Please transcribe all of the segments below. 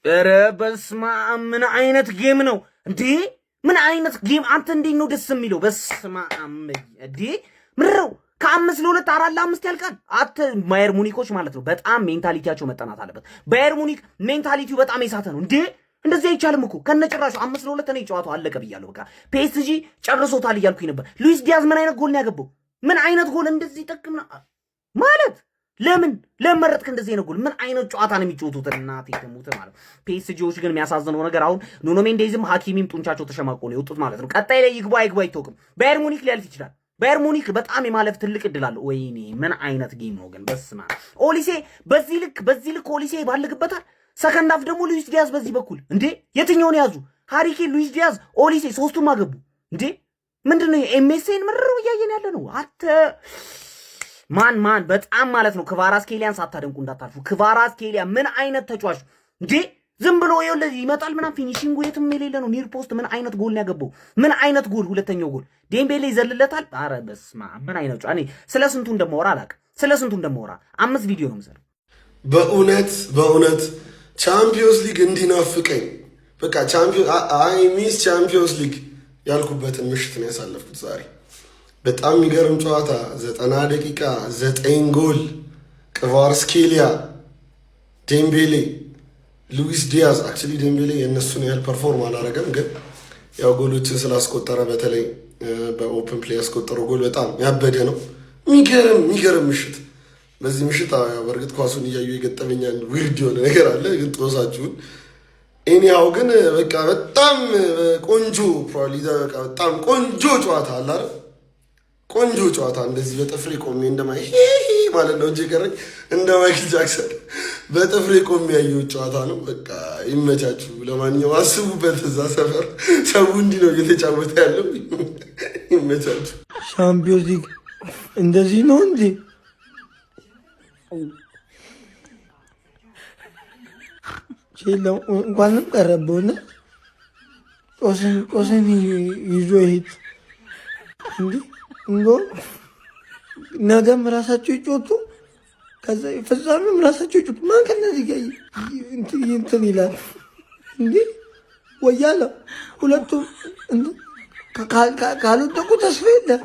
ኧረ በስመ አብ ምን አይነት ጌም ነው እንዴ? ምን አይነት ጌም አንተ እንዴት ነው ደስ የሚለው? በስመ አብ እንዴ ምረው ከ5-2 4-5 ያልቃል። አተ ባየር ሙኒኮች ማለት ነው በጣም ሜንታሊቲያቸው መጠናት አለበት። ባየር ሙኒክ ሜንታሊቲው በጣም የሳተ ነው እንዴ። እንደዚህ አይቻልም እኮ ከነጭራሹ 5-2 ነው ጨዋታው አለቀ ብያለሁ። በቃ ፒኤስጂ ጨርሶታል እያልኩኝ ነበር። ሉዊስ ዲያዝ ምን አይነት ጎል ነው ያገባው? ምን አይነት ጎል እንደዚህ ጠቅምና ማለት ለምን ለመረጥክ እንደዚህ ነው ጎል? ምን አይነት ጨዋታ ነው የሚጫወቱት? እናቴ ደሙት ማለት ፒኤስጂዎች ግን የሚያሳዝነው ነገር አሁን ኑኖ ሜንዴዝም ሀኪሚም ጡንቻቸው ተሸማቆ ነው የወጡት ማለት ነው። ቀጣይ ላይ ይግባ አይታወቅም። ባየር ሙኒክ ሊያልፍ ይችላል። ባየር ሙኒክ በጣም የማለፍ ትልቅ እድል አለው። ወይኔ ምን አይነት ጌም ነው ግን በስማ ኦሊሴ በዚህ ልክ ኦሊሴ ባልግበታል። ሰከንድ አፍ ደግሞ ሉዊስ ዲያዝ በዚህ በኩል እንዴ የትኛውን ያዙ? ሃሪኬን፣ ሉዊስ ዲያዝ፣ ኦሊሴ ሶስቱም አገቡ እንዴ። ምንድነው ኤምኤስኤን ምርሩ እያየን ያለ ነው አተ ማን በጣም ማለት ነው። ክቫራትስኬሊያን ሳታደንቁ እንዳታልፉ። ክቫራትስኬሊያ ምን አይነት ተጫዋች እንዴ! ዝም ብሎ ይኸውልህ ይመጣል ምናምን ፊኒሺንጉ የትም የሌለ ነው። ኒር ፖስት ምን አይነት ጎል ነው ያገባው? ምን አይነት ጎል! ሁለተኛው ጎል ዴምቤሌ ይዘልለታል። ኧረ በስመ አብ ምን አይነት እኔ ስለ ስንቱ እንደማወራ አላውቅም። ስለ ስንቱ እንደማወራ 5 ቪዲዮ ነው የምሰራው። በእውነት ቻምፒዮንስ ሊግ እንዲናፍቀኝ በቃ ሚስ ቻምፒዮንስ ሊግ ያልኩበትን ምሽት ነው ያሳለፍኩት ዛሬ። በጣም የሚገርም ጨዋታ 90 ደቂቃ 9 ጎል ክቫራትስኬሊያ፣ ዴምቤሌ፣ ሉዊስ ዲያዝ። አክቹሊ ዴምቤሌ የእነሱን ያህል ፐርፎርም አላረገም፣ ግን ያው ጎሎችን ስላስቆጠረ በተለይ በኦፕን ፕሌይ ያስቆጠረው ጎል በጣም ያበደ ነው። የሚገርም ምሽት። በዚህ ምሽት በእርግጥ ኳሱን እያዩ የገጠመኛል ዊርድ የሆነ ነገር አለ፣ ግን ጦሳችሁን ኤኒሃው ግን በቃ በጣም ቆንጆ በጣም ቆንጆ ጨዋታ አለ አይደል? ቆንጆ ጨዋታ እንደዚህ በጥፍሬ ቆሜ እንደማይ ማለት ነው እንጂ ቀረኝ እንደ ማይክል ጃክሰን በጥፍሬ ቆሜ ያየው ጨዋታ ነው። በቃ ይመቻችሁ። ለማንኛውም አስቡበት፣ እዛ ሰፈር ሰው እንዲህ ነው እየተጫወተ ያለው። ይመቻችሁ። ሻምፒዮንስ ሊግ እንደዚህ ነው እንዴ? እንኳንም ቀረበውና ጦስን ይዞ ይሄድ እንዴ እንጎ ነገም ራሳቸው ይጮቱ፣ ከዛ ፍጻሜም ራሳቸው ይጮቱ። ማን ከነዚህ ጋር እንትን ይላል እንዴ? ወያለ ሁለቱም ካልወደቁ ተስፋ የለም።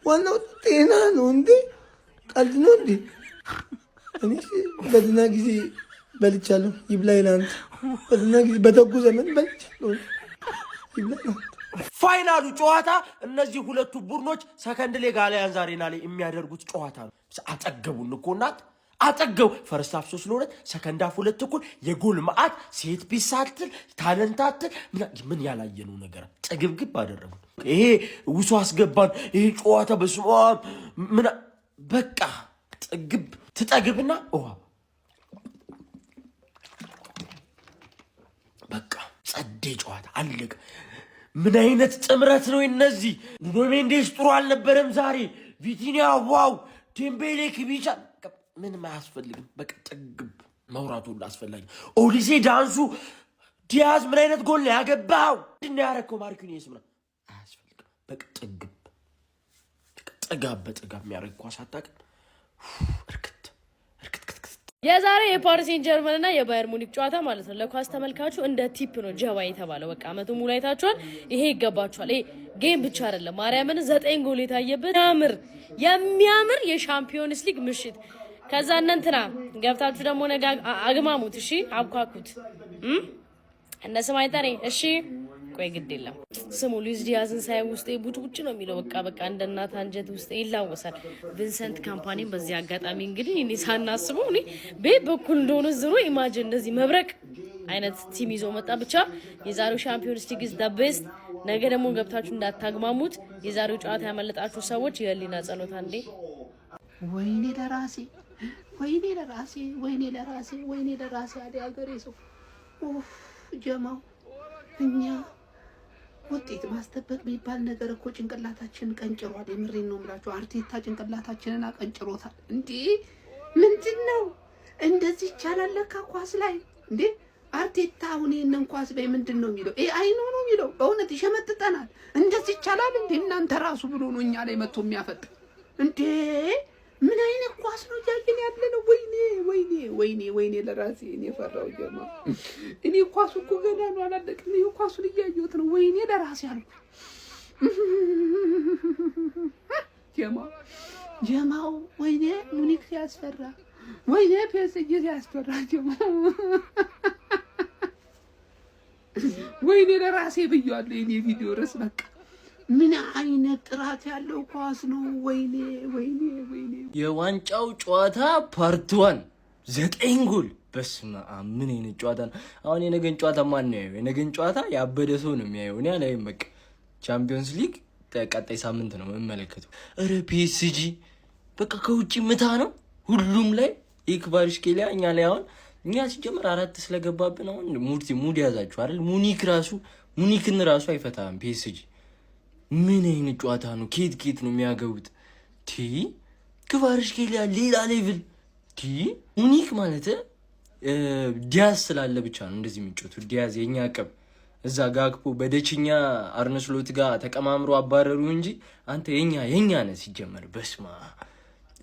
ዋናው ጤና ነው እንዴ? ቀልድ ነው እንዴ? እኔ በድና ጊዜ በልቻለሁ፣ ይብላኝ ለአንተ። በድና ጊዜ በደጉ ዘመን በልቻለሁ፣ ይብላኝ ለአንተ። ፋይናሉ ጨዋታ እነዚህ ሁለቱ ቡድኖች ሰከንድ ሌግ አልያን ዛሬና ላይ የሚያደርጉት ጨዋታ ነው። አጠገቡን እኮ እናት አጠገቡ። ፈርስት ሃፍ 3-2፣ ሰከንድ ሃፍ 2 እኩል የጎል መዓት ሴት ፒሳትል ታለንታትል ምን ያላየነው ነገር ጥግብግብ አደረጉ። ይሄ ውሱ አስገባን። ይሄ ጨዋታ በስሟ ምን በቃ ጥግብ ትጠግብና ውሃ በቃ ጸዴ ጨዋታ አለቀ። ምን አይነት ጥምረት ነው እነዚህ! ኑኖ ሜንዴስ ጥሩ አልነበረም ዛሬ። ቪቲኒያ ዋው፣ ዴምቤሌ፣ ክቢቻ ምንም አያስፈልግም። በቃ ጥግብ መውራቱ ሁሉ አስፈላጊ። ኦሊሴ ዳንሱ፣ ዲያዝ ምን አይነት ጎል ነው ያገባው! ምንድን ያረከው ማርኪኒየስ ምናምን አያስፈልግም። በቃ ጥግብ ጥጋብ በጥጋብ የሚያደርግ ኳስ አታውቅም። እርክት የዛሬ የፓሪስ ሴን ጀርመን እና የባየር ሙኒክ ጨዋታ ማለት ነው ለኳስ ተመልካቹ እንደ ቲፕ ነው ጀባ የተባለው። በቃ አመቱ ሙሉ አይታችኋል። ይሄ ይገባችኋል። ይሄ ጌም ብቻ አይደለም። ማርያምን 9 ጎል የታየበት የሚያምር የሻምፒዮንስ ሊግ ምሽት። ከዛ እንትና ገብታችሁ ደግሞ ነገ አግማሙት። እሺ አብኳኩት እነስም አይጠሬ እሺ ቆይ ግድ የለም ስሙ ሉዊስ ዲያዝን ሳይ ውስጤ ቡጭ ነው የሚለው። በቃ እንደ እናት አንጀት ውስጤ ይላወሳል። ቪንሰንት ካምፓኒን በዚህ አጋጣሚ እንግዲህ እኔ ሳናስበው እኔ ቤት በኩል እንደሆነ ዝሮ ኢማጂን እንደዚህ መብረቅ አይነት ቲም ይዞ መጣ። ብቻ የዛሬው ሻምፒዮንስ ሊግ ኢዝ ዘ ቤስት። ነገ ደግሞ ገብታችሁ እንዳታግማሙት። የዛሬው ጨዋታ ያመለጣችሁ ሰዎች የህሊና ጸሎት አንዴ ወይኔ ለራሴ አዲ አገሬ ሰው ጀማው እኛ ውጤት ማስጠበቅ የሚባል ነገር እኮ ጭንቅላታችንን ቀንጭሯል። የምሬን ነው የምላችሁ። አርቴታ ጭንቅላታችንን አቀንጭሮታል። እንዴ ምንድነው እንደዚህ ይቻላል ለካ ኳስ ላይ እንዴ? አርቴታ አሁን ይሄንን ኳስ በይ ምንድነው የሚለው? አይ ነው የሚለው። በእውነት ይሸመጥጠናል። እንደዚህ ይቻላል እንዴ? እናንተ ራሱ ብሎ ነው እኛ ላይ መጥቶ የሚያፈጥ እንዴ? ምን አይነት ኳስ ነው እያየን ያለ ነው? ወይኔ ወይኔ ወይኔ ወይኔ ለራሴ እኔ ፈራው ጀማ። እኔ ኳሱ እኮ ገና ነው አላለቅም። ይሄ ኳሱን እያየሁት ነው። ወይኔ ለራሴ አልኩ ጀማው። ወይኔ ሙኒክ ሲያስፈራ፣ ወይኔ ፒኤስጂ ሲያስፈራ ጀማው። ወይኔ ለራሴ ብያለሁ። የኔ ቪዲዮ ርዕስ በቃ ምን አይነት ጥራት ያለው ኳስ ነው? ወይኔ ወይኔ ወይኔ። የዋንጫው ጨዋታ ፓርት 1 9 ጎል። በስመ አብ ምን አይነት ጨዋታ ነው? አሁን የነገን ጨዋታ ማን ነው ያየው? የነገን ጨዋታ ያበደ ሰው ነው የሚያየው። እኔ አላየም። በቃ ቻምፒዮንስ ሊግ ቀጣይ ሳምንት ነው የምመለከተው። ኧረ ፒኤስጂ በቃ ከውጪ ምታ ነው ሁሉም ላይ ኢክቫሪሽኬሊያ እኛ ላይ አሁን እኛ ሲጀምር 4 ስለገባብን አሁን ሙድ ያዛችሁ አይደል? ሙኒክን ራሱ አይፈታም ፒኤስጂ። ምን አይነት ጨዋታ ነው? ኬት ነው የሚያገቡት? ኢክቫሪሽኬሊያ ሌላ ሌቭል። ሙኒክ ማለት ዲያዝ ስላለ ብቻ ነው እንደዚህ የሚጮቱት። ዲያዝ የኛ አቀብ እዛ ጋክፖ በደችኛ አርነስሎት ጋር ተቀማምሮ አባረሩ እንጂ አንተ የኛ ነህ ሲጀመር። በስማ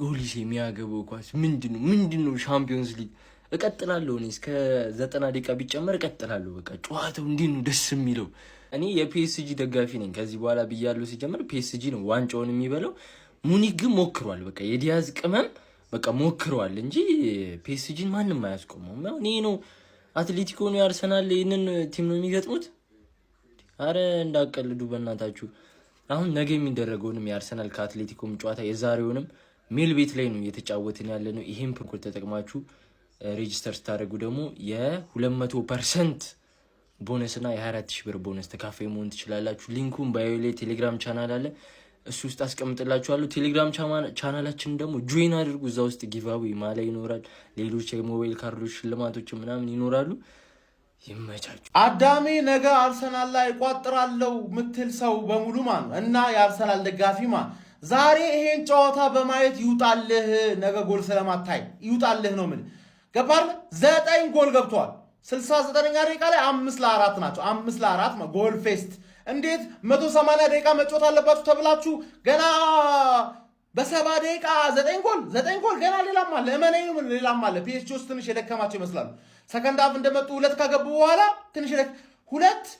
ኦሊሴ የሚያገበው ኳስ ምንድነው? ሻምፒዮንስ ሊግ እቀጥላለሁ እኔ እስከ 90 ደቂቃ ቢጨመር እቀጥላለሁ። በቃ ጨዋታው እንዴት ነው ደስ የሚለው። እኔ የፒኤስጂ ደጋፊ ነኝ ከዚህ በኋላ ብያለሁ። ሲጀመር ፒኤስጂ ነው ዋንጫውን የሚበላው። ሙኒክ ግን ሞክሯል። በቃ የዲያዝ ቅመም በቃ ሞክሯል እንጂ ፒኤስጂን ማንም አያስቆመውም። እኔ ነው አትሌቲኮ ነው ያርሰናል ይሄንን ቲም ነው የሚገጥሙት። አረ እንዳቀልዱ በእናታችሁ። አሁን ነገ የሚደረገውንም የአርሰናል ከአትሌቲኮም ጨዋታ የዛሬውንም ሜል ቤት ላይ ነው እየተጫወትን ያለ ነው። ይሄን ፕሮኮል ተጠቅማችሁ ሬጂስተር ስታደርጉ ደግሞ የ200% ቦነስ እና የ24000 ብር ቦነስ ተካፋይ መሆን ትችላላችሁ። ሊንኩን ባዮ ላይ ቴሌግራም ቻናል አለ፣ እሱ ውስጥ አስቀምጥላችኋለሁ። ቴሌግራም ቻናላችን ደግሞ ጆይን አድርጉ። እዛ ውስጥ ጊቫዌ ማላ ይኖራል፣ ሌሎች የሞባይል ካርዶች ሽልማቶች ምናምን ይኖራሉ። ይመቻችሁ። አዳሜ ነገ አርሰናል ላይ ቋጥራለው ምትል ሰው በሙሉ ማን እና የአርሰናል ደጋፊ ማን ዛሬ ይሄን ጨዋታ በማየት ይውጣልህ። ነገ ጎል ስለማታይ ይውጣልህ ነው ምን ገባር 9 ጎል ገብቷል። 69ኛ ደቂቃ ላይ 5-4 ናቸው። 5-4 ጎል ፌስት። እንዴት 180 ደቂቃ መጫወት አለባችሁ ተብላችሁ ገና በ70 ደቂቃ 9 ጎል ገና ሌላም አለ። እመነኝ ሌላም አለ። ፒኤስጂዎች ትንሽ የደከማቸው ይመስላሉ። ሰከንድ ሃፍ እንደመጡ 2 ካገቡ በኋላ ትንሽ 2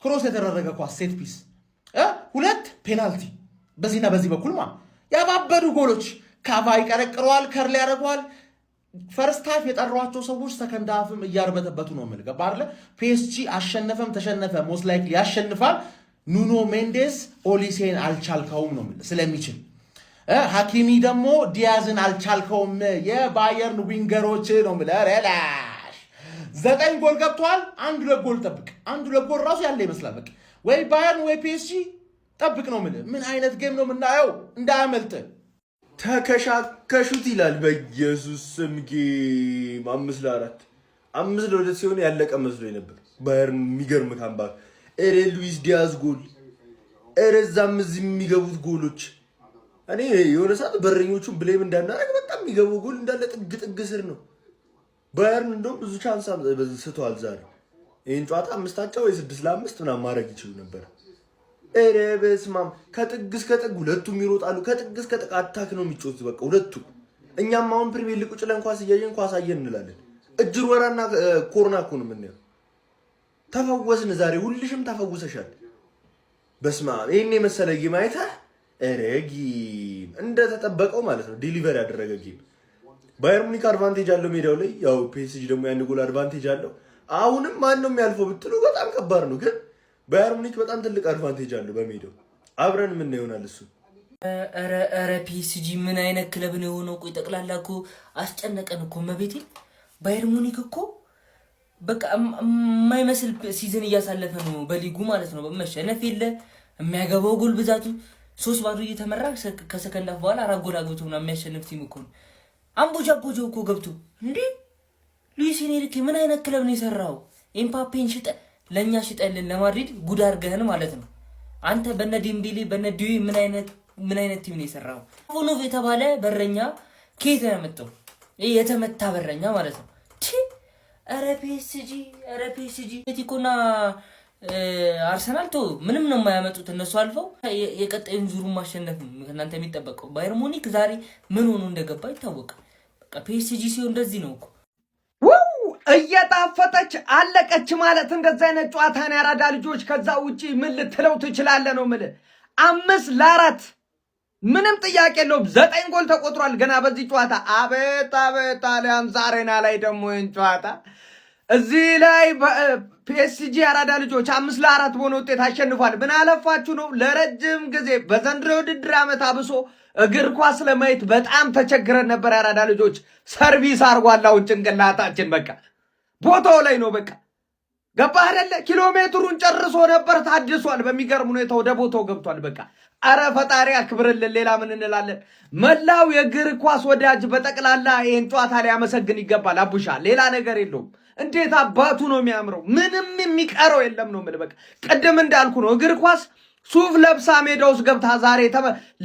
ክሮስ የተደረገ ኳስ ሴት ፒስ 2 ፔናልቲ በዚህና በዚህ በኩል ያባበዱ ጎሎች ካቫ ይቀረቅረዋል፣ ከርል ያደርገዋል። ፈርስት ሃፍ የጠሯቸው ሰዎች ሰከንድ ሃፍም እያርበተበቱ ነው ማለት ገባር። ፒኤስጂ አሸነፈም ተሸነፈ ሞስት ላይክሊ ያሸንፋል። ኑኖ ሜንዴስ ኦሊሴን አልቻልከውም ነው ማለት ስለሚችል ሐኪሚ ደግሞ ዲያዝን አልቻልከውም። የባየርን ዊንገሮች ነው ማለት ሬላሽ 9 ጎል ገብቷል። 1-2 ጎል ጠብቅ። 1-2 ጎል ራሱ ያለ ይመስላል። በቃ ወይ ባየርን ወይ ፒኤስጂ ጠብቅ ነው ማለት። ምን አይነት ጌም ነው የምናየው? እንዳያመልጥ ተከሻከሹት ይላል። በኢየሱስ ስም ጌም 5-4 5-2 ሲሆን ያለቀ መስሎኝ ነበር። ባየርን የሚገርም ካምባክ። ኤሬ ሉዊስ ዲያዝ ጎል፣ ኤሬዛም እዚህ የሚገቡት ጎሎች እኔ የሆነ ሰዓት በረኞቹን ብሌም እንዳናረግ በጣም የሚገቡ ጎል እንዳለ ጥግ ስር ነው። ባየርን እንደውም ብዙ ቻንስ ስተዋል ዛሬ። ይህን ጨዋታ 5 ወይ 6-5 ምናምን ማድረግ ይችሉ ነበር። ኧረ በስመ አብ ከጥግ እስከ ጥግ ሁለቱም ይሮጣሉ። ከጥግ እስከ ጥግ አታክ ነው የሚጮቱት በቃ ሁለቱ። እኛም አሁን ፕሪሚየር ሊግ ቁጭ ብለን ኳስ እያየን ኳስ አየን እንላለን። እጅር ወራና ኮርና እኮ ነው የምናየው። ተፈወስን ዛሬ። ሁልሽም ተፈውሰሻል። በስመ አብ ይሄን የመሰለ ጌም አይተህ ኧረ ጌም እንደተጠበቀው ማለት ነው ዲሊቨር ያደረገ ጌም። ባየር ሙኒክ አድቫንቴጅ አለው ሜዳው ላይ፣ ያው ፒኤስጂ ደግሞ ያን ጎል አድቫንቴጅ አለው። አሁንም ማን ነው የሚያልፈው ብትሉ በጣም ከባድ ነው ግን ባየር ሙኒክ በጣም ትልቅ አድቫንቴጅ አለው በሜዳው። አብረን ምን ይሆናል እሱ። ኧረ ፒኤስጂ ምን አይነት ክለብ ነው የሆነው? ቆይ ጠቅላላ እኮ አስጨነቀን እኮ መቤቴ። ባየር ሙኒክ እኮ በቃ የማይመስል ሲዝን እያሳለፈ ነው በሊጉ ማለት ነው። መሸነፍ የለ የሚያገባው ጎል ብዛቱ 3-0 እየተመራ ከሰከንድ ሃፍ በኋላ 4 ጎል አግብቶ ምናምን የሚያሸንፍ ቲም እኮ ነው። አንቦጃቦጆው እኮ ገብቶ እንዴ! ሉዊስ ኤንሪኬ ምን አይነት ክለብ ነው የሰራው? ኤምባፔን ሽጠ ለኛ ሽጠልን ለማድሪድ ጉድ አድርገህን ማለት ነው። አንተ በነ ዴምቤሌ በነ ዲዩ ምን አይነት ቲም ነው የሰራው? ቮኖቭ የተባለ በረኛ ከየት ነው ያመጣው? የተመታ በረኛ ማለት ነው። ኧረ ፒኤስጂ አትሌቲኮና አርሰናል ምንም ነው የማያመጡት እነሱ አልፈው የቀጣዩን ዙሩ ማሸነፍ እናንተ የሚጠበቀው። ባየር ሙኒክ ዛሬ ምን ሆኖ እንደገባ ይታወቃል። በቃ ፒኤስጂ ሲሆን እንደዚህ ነው እኮ እየጣፈጠች አለቀች ማለት እንደዚህ አይነት ጨዋታ ነው ያራዳ ልጆች። ከዛ ውጪ ምን ልትለው ትችላለህ ነው የምልህ። 5-4 ምንም ጥያቄ የለውም። 9 ጎል ተቆጥሯል ገና በዚህ ጨዋታ። አቤት አቤት አሊያንዝ አሬና ላይ ደግሞ ይህን ጨዋታ እዚህ ላይ ፒኤስጂ ያራዳ ልጆች 5-4 በሆነ ውጤት አሸንፏል። ምን አለፋችሁ ነው ለረጅም ጊዜ በዘንድሮ ውድድር ዓመት አብሶ እግር ኳስ ለማየት በጣም ተቸግረን ነበር። ያራዳ ልጆች ሰርቪስ አርጓል። አሁን ጭንቅላታችን በቃ ቦታው ላይ ነው። በቃ ገባህ አይደለ? ኪሎ ሜትሩን ጨርሶ ነበር ታድሷል። በሚገርም ሁኔታ ወደ ቦታው ገብቷል። በቃ አረ ፈጣሪ አክብርልን። ሌላ ምን እንላለን? መላው የእግር ኳስ ወዳጅ በጠቅላላ ይህን ጨዋታ ሊያመሰግን ይገባል። አቡሻ ሌላ ነገር የለውም። እንዴት አባቱ ነው የሚያምረው። ምንም የሚቀረው የለም ነው የምልህ። በቃ ቅድም እንዳልኩ ነው እግር ኳስ ሱፍ ለብሳ ሜዳ ውስጥ ገብታ ዛሬ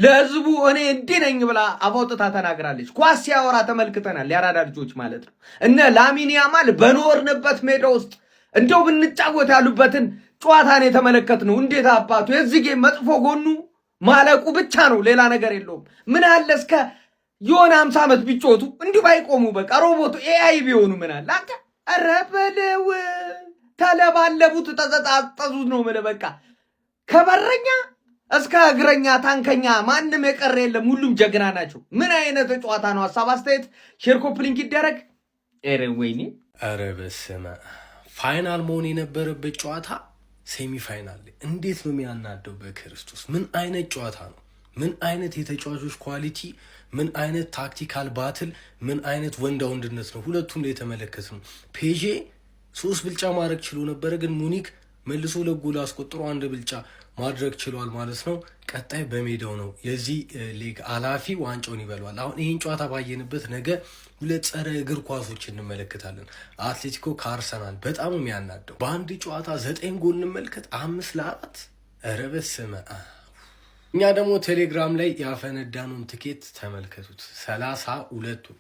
ለህዝቡ እኔ እንዲህ ነኝ ብላ አፋውጥታ ተናግራለች። ኳስ ሲያወራ ተመልክተናል። ያራዳ ልጆች ማለት ነው። እነ ላሚን ያማል በኖርንበት ሜዳ ውስጥ እንደው ብንጫወት ያሉበትን ጨዋታን የተመለከትነው። እንዴት አባቱ የዚህ ጌም መጥፎ ጎኑ ማለቁ ብቻ ነው፣ ሌላ ነገር የለውም። ምን አለ እስከ የሆነ 50 ዓመት ቢጮቱ እንዲሁ ባይቆሙ፣ በቃ ሮቦቱ ኤአይ ቢሆኑ ምን አለ አንተ። ኧረ በለው ተለባለቡት፣ ተዘጣጠዙት ነው የምልህ። በቃ ከበረኛ እስከ እግረኛ ታንከኛ ማንም የቀረ የለም። ሁሉም ጀግና ናቸው። ምን አይነት ጨዋታ ነው? ሀሳብ አስተያየት ሼር ኮፕሊንክ ይደረግ። ኧረ ወይኔ! ኧረ በስመ ፋይናል መሆን የነበረበት ጨዋታ ሴሚ ፋይናል እንዴት ነው የሚያናደው? በክርስቶስ ምን አይነት ጨዋታ ነው? ምን አይነት የተጫዋቾች ኳሊቲ፣ ምን አይነት ታክቲካል ባትል፣ ምን አይነት ወንዳ ወንድነት ነው ሁለቱም ላይ የተመለከት ነው። ፔዤ 3 ብልጫ ማድረግ ችሎ ነበረ፣ ግን ሙኒክ መልሶ ለጎል አስቆጥሮ 1 ብልጫ ማድረግ ችሏል ማለት ነው። ቀጣይ በሜዳው ነው የዚህ ሊግ አላፊ ዋንጫውን ይበሏል። አሁን ይህን ጨዋታ ባየንበት ነገ 2 ጸረ እግር ኳሶች እንመለከታለን። አትሌቲኮ ከአርሰናል በጣም የሚያናደው በአንድ ጨዋታ 9 ጎል እንመልከት፣ 5-4 ኧረ በስመ አብ። እኛ ደግሞ ቴሌግራም ላይ ያፈነዳኑን ትኬት ተመልከቱት። 32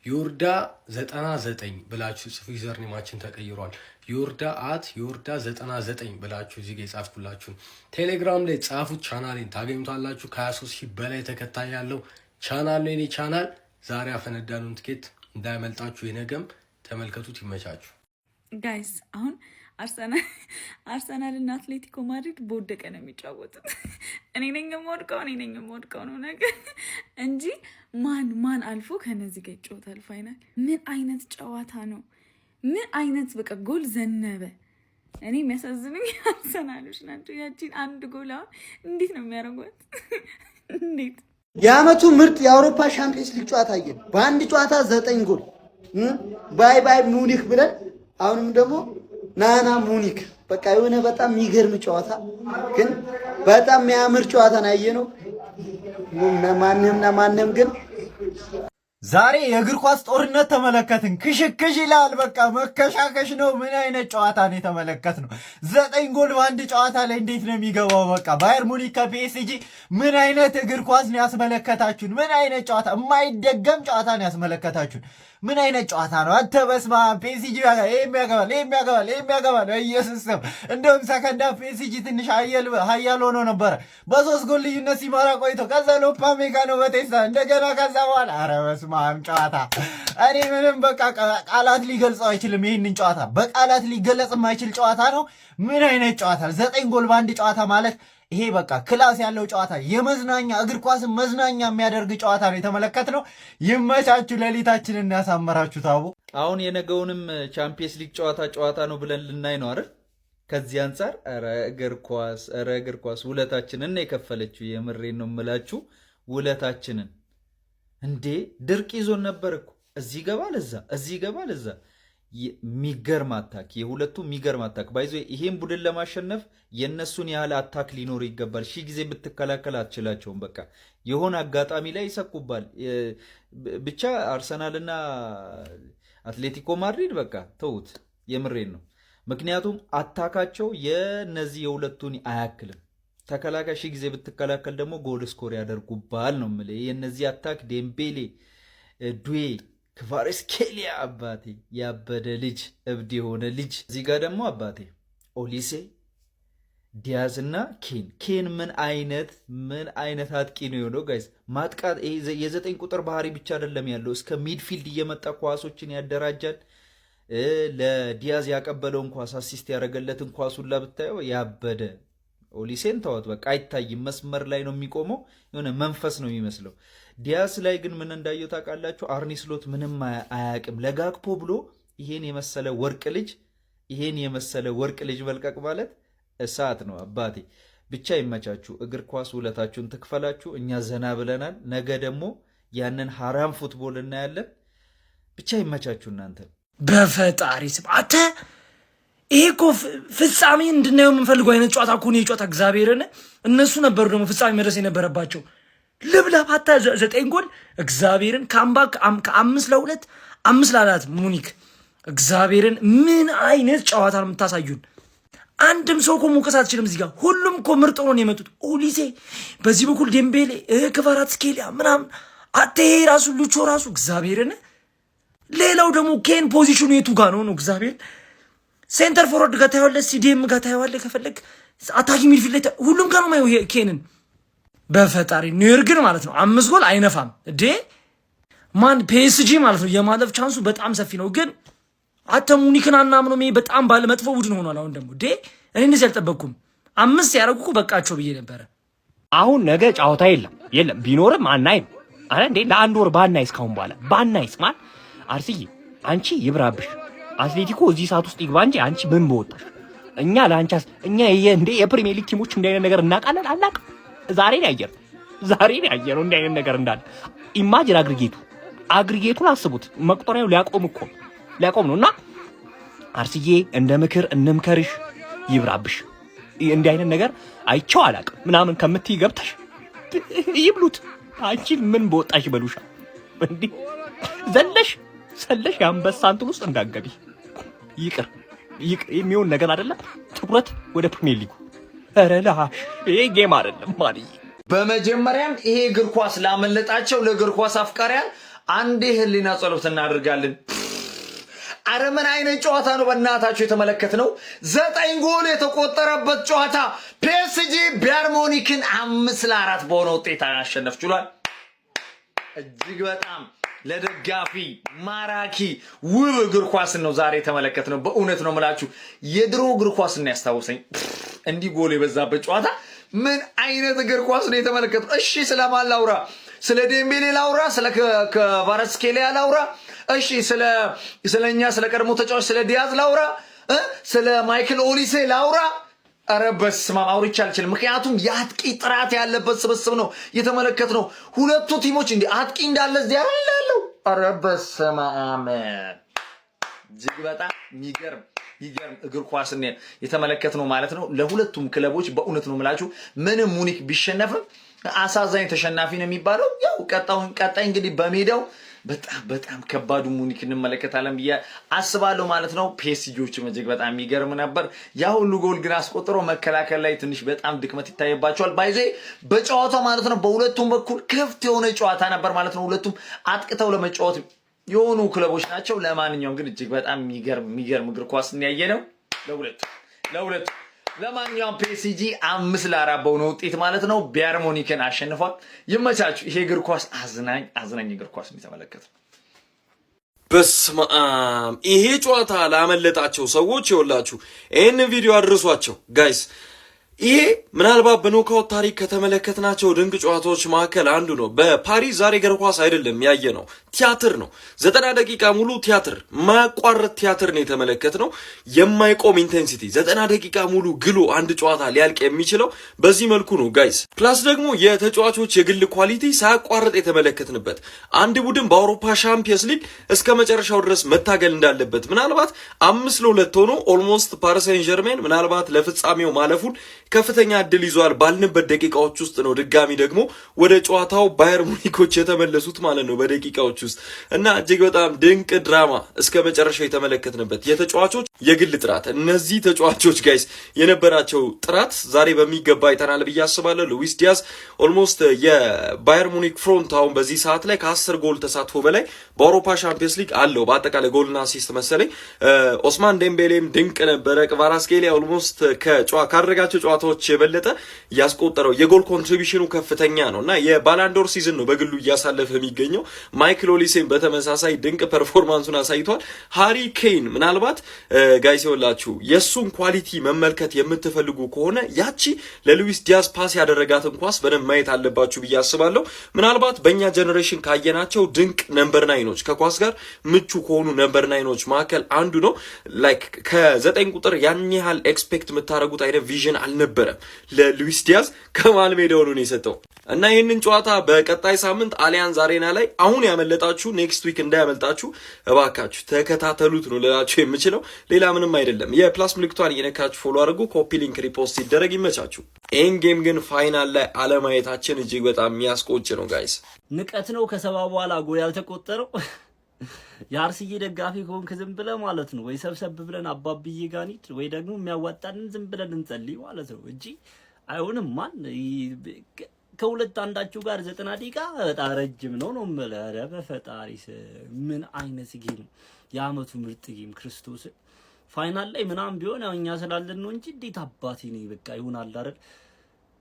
ዮርዳ 99 ብላችሁ ጽፉ። ዩዘርኔማችን ተቀይሯል። ዮርዳ 99 ብላችሁ እዚህ ጋር የጻፍኩላችሁን ቴሌግራም ላይ ጻፉት። ቻናሌን ታገኙታላችሁ። ከ23,000 በላይ ተከታይ ያለው ቻናል ነው የኔ ቻናል። ዛሬ ያፈነዳኑን ትኬት እንዳይመልጣችሁ፣ የነገም ተመልከቱት። ይመቻችሁ ጋይስ። አሁን አርሰናል እና አትሌቲኮ ማድሪድ በወደቀ ነው የሚጫወቱት። እኔ ነኝ የምወድቀው ነው ነገር እንጂ ማን አልፎ ከነዚህ ጋር ይጫወታል ፋይናል? ምን አይነት ጨዋታ ነው? ምን አይነት በቃ ጎል ዘነበ። እኔ የሚያሳዝኑኝ አርሰናሎች ናቸው። ያቺን 1 ጎል አሁን እንዴት ነው የሚያደርጓት? እንዴት የዓመቱ ምርጥ የአውሮፓ ሻምፒየንስ ሊግ ጨዋታ አየን። በአንድ ጨዋታ 9 ጎል። ባይ ባይ ሙኒክ ብለን አሁንም ደግሞ ናና ሙኒክ። በቃ የሆነ በጣም የሚገርም ጨዋታ፣ ግን በጣም የሚያምር ጨዋታ ነው ያየነው። ማንም ግን ዛሬ የእግር ኳስ ጦርነት ተመለከትን። ክሽክሽ ይላል። በቃ መከሻከሽ ነው። ምን አይነት ጨዋታ ነው የተመለከትነው? 9 ጎል በአንድ ጨዋታ ላይ እንዴት ነው የሚገባው? በቃ ባየር ሙኒክ ከፒኤስጂ ምን አይነት እግር ኳስ ነው ያስመለከታችሁን? ምን አይነት ጨዋታ፣ የማይደገም ጨዋታ ነው ያስመለከታችሁን። ምን አይነት ጨዋታ ነው? አንተ በስመ አብ። ፒኤስጂ የሚያገባል ኢየሱስ ስም። እንደውም ሰከንዳ ፒኤስጂ ትንሽ ሀያል ሆኖ ነበረ። በ3 ጎል ልዩነት ሲመራ ቆይቶ ከዛ ኡፓሜካኖ በቴስታ እንደገና ከዛ በኋላ ኧረ በስመ አብ ጨዋታ። እኔ ምንም በቃ ቃላት ሊገልጸው አይችልም። ይህንን ጨዋታ በቃላት ሊገለጽ የማይችል ጨዋታ ነው። ምን አይነት ጨዋታ! 9 ጎል በአንድ ጨዋታ ማለት ይሄ በቃ ክላስ ያለው ጨዋታ፣ የመዝናኛ እግር ኳስን መዝናኛ የሚያደርግ ጨዋታ ነው የተመለከትነው። ይመቻችሁ፣ ሌሊታችንን እናሳመራችሁ። ታቡ አሁን የነገውንም ቻምፒየንስ ሊግ ጨዋታ ነው ብለን ልናይ ነው አይደል? ከዚህ አንጻር ኧረ እግር ኳስ ውለታችንን ነው የከፈለችው። የምሬን ነው የምላችሁ፣ ውለታችንን። እንዴ ድርቅ ይዞን ነበር እኮ እዚህ ይገባል እዛ የሚገርም አታክ፣ የሁለቱ የሚገርም አታክ ባይዞ። ይሄን ቡድን ለማሸነፍ የነሱን ያህል አታክ ሊኖር ይገባል። 1000 ጊዜ ብትከላከል አትችላቸውም። በቃ የሆነ አጋጣሚ ላይ ይሰኩባል። ብቻ አርሰናልና አትሌቲኮ ማድሪድ በቃ ተውት፣ የምሬን ነው። ምክንያቱም አታካቸው የነዚህ የሁለቱን አያክልም። ተከላካይ 1000 ጊዜ ብትከላከል ደግሞ ጎል ስኮር ያደርጉባል ነው የምልህ። የነዚህ አታክ ዴምቤሌ፣ ዱዌ፣ ክቫራትስኬሊያ አባቴ ያበደ ልጅ፣ እብድ የሆነ ልጅ። እዚህ ጋር ደግሞ አባቴ ኦሊሴ፣ ዲያዝ እና ኬን ምን አይነት አጥቂ ነው የሆነው ጋይስ። ማጥቃት የ9 ቁጥር ባህሪ ብቻ አይደለም ያለው፣ እስከ ሚድፊልድ እየመጣ ኳሶችን ያደራጃል። ለዲያዝ ያቀበለውን ኳስ አሲስት ያደረገለትን ኳስ ሁላ ብታየው ያበደ። ኦሊሴን ተዋት በቃ አይታይም፣ መስመር ላይ ነው የሚቆመው፣ የሆነ መንፈስ ነው የሚመስለው። ዲያዝ ላይ ግን ምን እንዳየው ታውቃላችሁ? አርኒ ስሎት ምንም አያውቅም። ለጋክፖ ብሎ ይሄን የመሰለ ወርቅ ልጅ መልቀቅ ማለት እሳት ነው አባቴ። ብቻ ይመቻችሁ። እግር ኳስ ውለታችሁን ትክፈላችሁ። እኛ ዘና ብለናል። ነገ ደግሞ ያንን ሀራም ፉትቦል እናያለን። ብቻ ይመቻችሁ እናንተ። በፈጣሪ ስም አንተ ይሄ እኮ ፍጻሜ እንድናየው የምንፈልገው አይነት ጨዋታ እኮ ነው የጨዋታ። እግዚአብሔርን እነሱ ነበሩ ደግሞ ፍጻሜ መድረስ የነበረባቸው። ልብለባታ 9 ጎል እግዚአብሔርን ካምባክ ከ5-2 5-4 ሙኒክ። እግዚአብሔርን ምን አይነት ጨዋታ ነው የምታሳዩን? አንድም ሰው እኮ መውቀስ አትችልም እዚህ ጋር። ሁሉም እኮ ምርጥ ሆኖ ነው የመጡት። ኦሊሴ በዚህ በኩል ዴምቤሌ፣ ክቫራትስኬሊያ ምናምን አቴ ራሱ ሉቾ ራሱ እግዚአብሔርን። ሌላው ደግሞ ኬን ፖዚሽኑ የቱ ጋር ነው? እግዚአብሔር ሴንተር ፎርወርድ ጋር ታየዋለህ፣ ሲዲኤም ጋር ታየዋለህ፣ ከፈለግ አታኪ ሚድፊልድ ላይ ሁሉም ጋር ነው ማየው ኬንን። በፈጣሪ ኒውዮርክ ግን ማለት ነው 5 ጎል አይነፋም እንዴ ማን ፒኤስጂ ማለት ነው የማለፍ ቻንሱ በጣም ሰፊ ነው። ግን አተ ሙኒክን አናምነው በጣም ባለመጥፎ ቡድን ሆኗል። አሁን ደግሞ እኔ እንደዚህ አልጠበቅኩም። 5 ያደረጉ በቃቸው ብዬ ነበረ። አሁን ነገ ጨዋታ የለም ቢኖርም አናይም አረ እንዴ ለአንድ ወር ባናይስ ካሁን በኋላ ባናይስ ማለት አርስዬ አንቺ ይብራብሽ አትሌቲኮ እዚህ ሰዓት ውስጥ ይግባ እንጂ አንቺ ምን በወጣሽ። እኛ ለአንቻስ እኛ እንደ የፕሪሚየር ሊግ ቲሞች እንደ አይነት ነገር እናውቃለን አናውቅም? ዛሬ ነው ያየነው እንደ አይነት ነገር እንዳለ። ኢማጂን አግሪጌቱን አስቡት። መቁጠሪያው ሊያቆም ነውና አርስዬ እንደ ምክር እንምከርሽ ይብራብሽ። እንደ አይነት ነገር አይቼው አላውቅም ምናምን ከምትይ ገብተሽ ይብሉት። አንቺ ምን በወጣሽ ይበሉሻ እንዴ ዘለሽ የአንበሳ እንትን ውስጥ እንዳገቢ። ይቅር የሚሆን ነገር አይደለም። ትኩረት ወደ ፕሪሚየር ሊጉ። ኧረ ላሽ ይሄ ጌም አይደለም ማለት። በመጀመሪያም ይሄ እግር ኳስ ላመለጣቸው ለእግር ኳስ አፍቃሪያን አንዴ ህሊና ጸሎት እናደርጋለን። አረ ምን አይነት ጨዋታ ነው በእናታችሁ የተመለከትነው? 9 ጎል የተቆጠረበት ጨዋታ። ፒኤስጂ ባየር ሙኒክን 5-4 በሆነ ውጤት አሸነፍ ችሏል። እጅግ በጣም ለደጋፊ ማራኪ ውብ እግር ኳስ ነው ዛሬ የተመለከትነው። በእውነት ነው የምላችሁ የድሮ እግር ኳስ ነው ያስታውሰኝ። እንዲህ ጎል የበዛበት ጨዋታ ምን አይነት እግር ኳስ ነው የተመለከትነው? እሺ ስለማን ላውራ? ስለ ዴምቤሌ ላውራ? ስለ ክቫራትስኬሊያ ላውራ? እሺ ስለኛ ስለ ቀድሞ ተጫዋች ስለ ዲያዝ ላውራ? ስለ ማይክል ኦሊሴ ላውራ? ኧረ በስመ አብ አውርቼ አልችልም። ምክንያቱም የአጥቂ ጥራት ያለበት ስብስብ ነው የተመለከትነው። ሁለቱ ቲሞች እንደ አጥቂ እንዳለ እዚህ ያለው። ኧረ በስመ አብ እጅግ በጣም የሚገርም እግር ኳስ የተመለከትነው ማለት ነው። ለሁለቱም ክለቦች በእውነት ነው የምላችሁ ምንም ሙኒክ ቢሸነፍም አሳዛኝ ተሸናፊ ነው የሚባለው። ያው ቀጣይ እንግዲህ በሜዳው በጣም ከባዱ ሙኒክ እንመለከታለን ብዬ አስባለሁ ማለት ነው። ፒኤስጂዎችም እጅግ በጣም የሚገርም ነበር። ያ ሁሉ ጎል ግን አስቆጥሮ መከላከል ላይ ትንሽ በጣም ድክመት ይታየባቸዋል። ባይዜ በጨዋታው ማለት ነው በሁለቱም በኩል ክፍት የሆነ ጨዋታ ነበር ማለት ነው። ሁለቱም አጥቅተው ለመጫወት የሆኑ ክለቦች ናቸው። ለማንኛውም ግን እጅግ በጣም የሚገርም እግር ኳስ ነው ለሁለቱ። ለማንኛውም ፒኤስጂ 5-4 በሆነ ውጤት ማለት ነው ባየር ሙኒክን አሸንፏል። ይመቻችሁ። ይሄ እግር ኳስ አዝናኝ እግር ኳስ የተመለከተ በስመ አብ። ይሄ ጨዋታ ላመለጣቸው ሰዎች ይኸውላችሁ ይሄንን ቪዲዮ አድርሷቸው ጋይስ። ይሄ ምናልባት በኖካውት ታሪክ ከተመለከትናቸው ድንቅ ጨዋታዎች መካከል አንዱ ነው። በፓሪስ ዛሬ እግር ኳስ አይደለም ያየነው፣ ቲያትር ነው። 90 ደቂቃ ሙሉ ቲያትር፣ ማያቋርጥ ቲያትር ነው የተመለከትነው። የማይቆም ኢንቴንሲቲ 90 ደቂቃ ሙሉ ግሎ አንድ ጨዋታ ሊያልቅ የሚችለው በዚህ መልኩ ነው ጋይስ። ፕላስ ደግሞ የተጫዋቾች የግል ኳሊቲ ሳያቋርጥ የተመለከትንበት አንድ ቡድን በአውሮፓ ሻምፒየንስ ሊግ እስከ መጨረሻው ድረስ መታገል እንዳለበት ምናልባት 5-2 ሆኖ ኦልሞስት ፓሪስ ሴን ጀርሜን ምናልባት ለፍጻሜው ማለፉን ከፍተኛ እድል ይዟል ባልንበት ደቂቃዎች ውስጥ ነው ድጋሚ ደግሞ ወደ ጨዋታው ባየር ሙኒኮች የተመለሱት ማለት ነው በደቂቃዎች ውስጥ እና እጅግ በጣም ድንቅ ድራማ እስከ መጨረሻው የተመለከትንበት የተጫዋቾች የግል ጥራት እነዚህ ተጫዋቾች ጋይስ የነበራቸው ጥራት ዛሬ በሚገባ አይተናል ብዬ አስባለሁ። ሉዊስ ዲያዝ ኦልሞስት የባየር ሙኒክ ፍሮንት አሁን በዚህ ሰዓት ላይ ከ10 ጎል ተሳትፎ በላይ በአውሮፓ ሻምፒየንስ ሊግ አለው። በአጠቃላይ ጎልና አሲስት መሰለኝ። ኦስማን ዴምቤሌም ድንቅ ነበረ። ክቫራትስኬሊያ ኦልሞስት ካደረጋቸው ጨዋታዎች የበለጠ ያስቆጠረው የጎል ኮንትሪቢሽኑ ከፍተኛ ነው እና የባላንዶር ሲዝን ነው በግሉ እያሳለፈ የሚገኘው። ማይክል ኦሊሴን በተመሳሳይ ድንቅ ፐርፎርማንሱን አሳይቷል። ሃሪ ኬን ምናልባት ጋይስ ይወላችሁ የሱን ኳሊቲ መመልከት የምትፈልጉ ከሆነ ያቺ ለሉዊስ ዲያዝ ፓስ ያደረጋትን ኳስ በደንብ ማየት አለባችሁ ብዬ አስባለሁ። ምናልባት በእኛ ጀነሬሽን ካየናቸው ድንቅ ነምበር ናይኖች ከኳስ ጋር ምቹ ከሆኑ ነምበር ናይኖች መካከል አንዱ ነው። ላይክ ከ9 ቁጥር ያን ያህል ኤክስፔክት የምታደርጉት አይነት ቪዥን አልነበረም ለሉዊስ ዲያዝ ከመሃል ሜዳው ነው የሰጠው እና ይህንን ጨዋታ በቀጣይ ሳምንት አሊያንዝ አሬና ላይ አሁን ያመለጣችሁ ኔክስት ዊክ እንዳያመልጣችሁ እባካችሁ ተከታተሉት ነው ልላችሁ የምችለው። ሌላ ምንም አይደለም። የፕላስ ምልክቷን እየነካችሁ ፎሎ አድርጉ። ኮፒ ሊንክ ሪፖስት ሲደረግ ይመቻችሁ። ይህን ጌም ግን ፋይናል ላይ አለማየታችን እጅግ በጣም የሚያስቆጭ ነው ጋይስ። ንቀት ነው ከሰባ በኋላ ጎል ያልተቆጠረው። የአርሲዬ ደጋፊ ከሆንክ ዝም ብለህ ማለት ነው ወይ ሰብሰብ ብለን አባብዬ ጋር እንሂድ ወይ ደግሞ የሚያዋጣንን ዝም ብለን እንጸልይ ማለት ነው እንጂ አይሆንም። ማን ከሁለት አንዳችሁ ጋር 90 ደቂቃ በጣም ረጅም ነው የምልህ። ኧረ በፈጣሪስ ምን አይነት ጌም! የአመቱ ምርጥ ጌም ክርስቶስ። ፋይናል ላይ ምናምን ቢሆን ያው እኛ ስላለን ነው እንጂ እንዴት አባቴ ነው በቃ ይሆናል አይደል?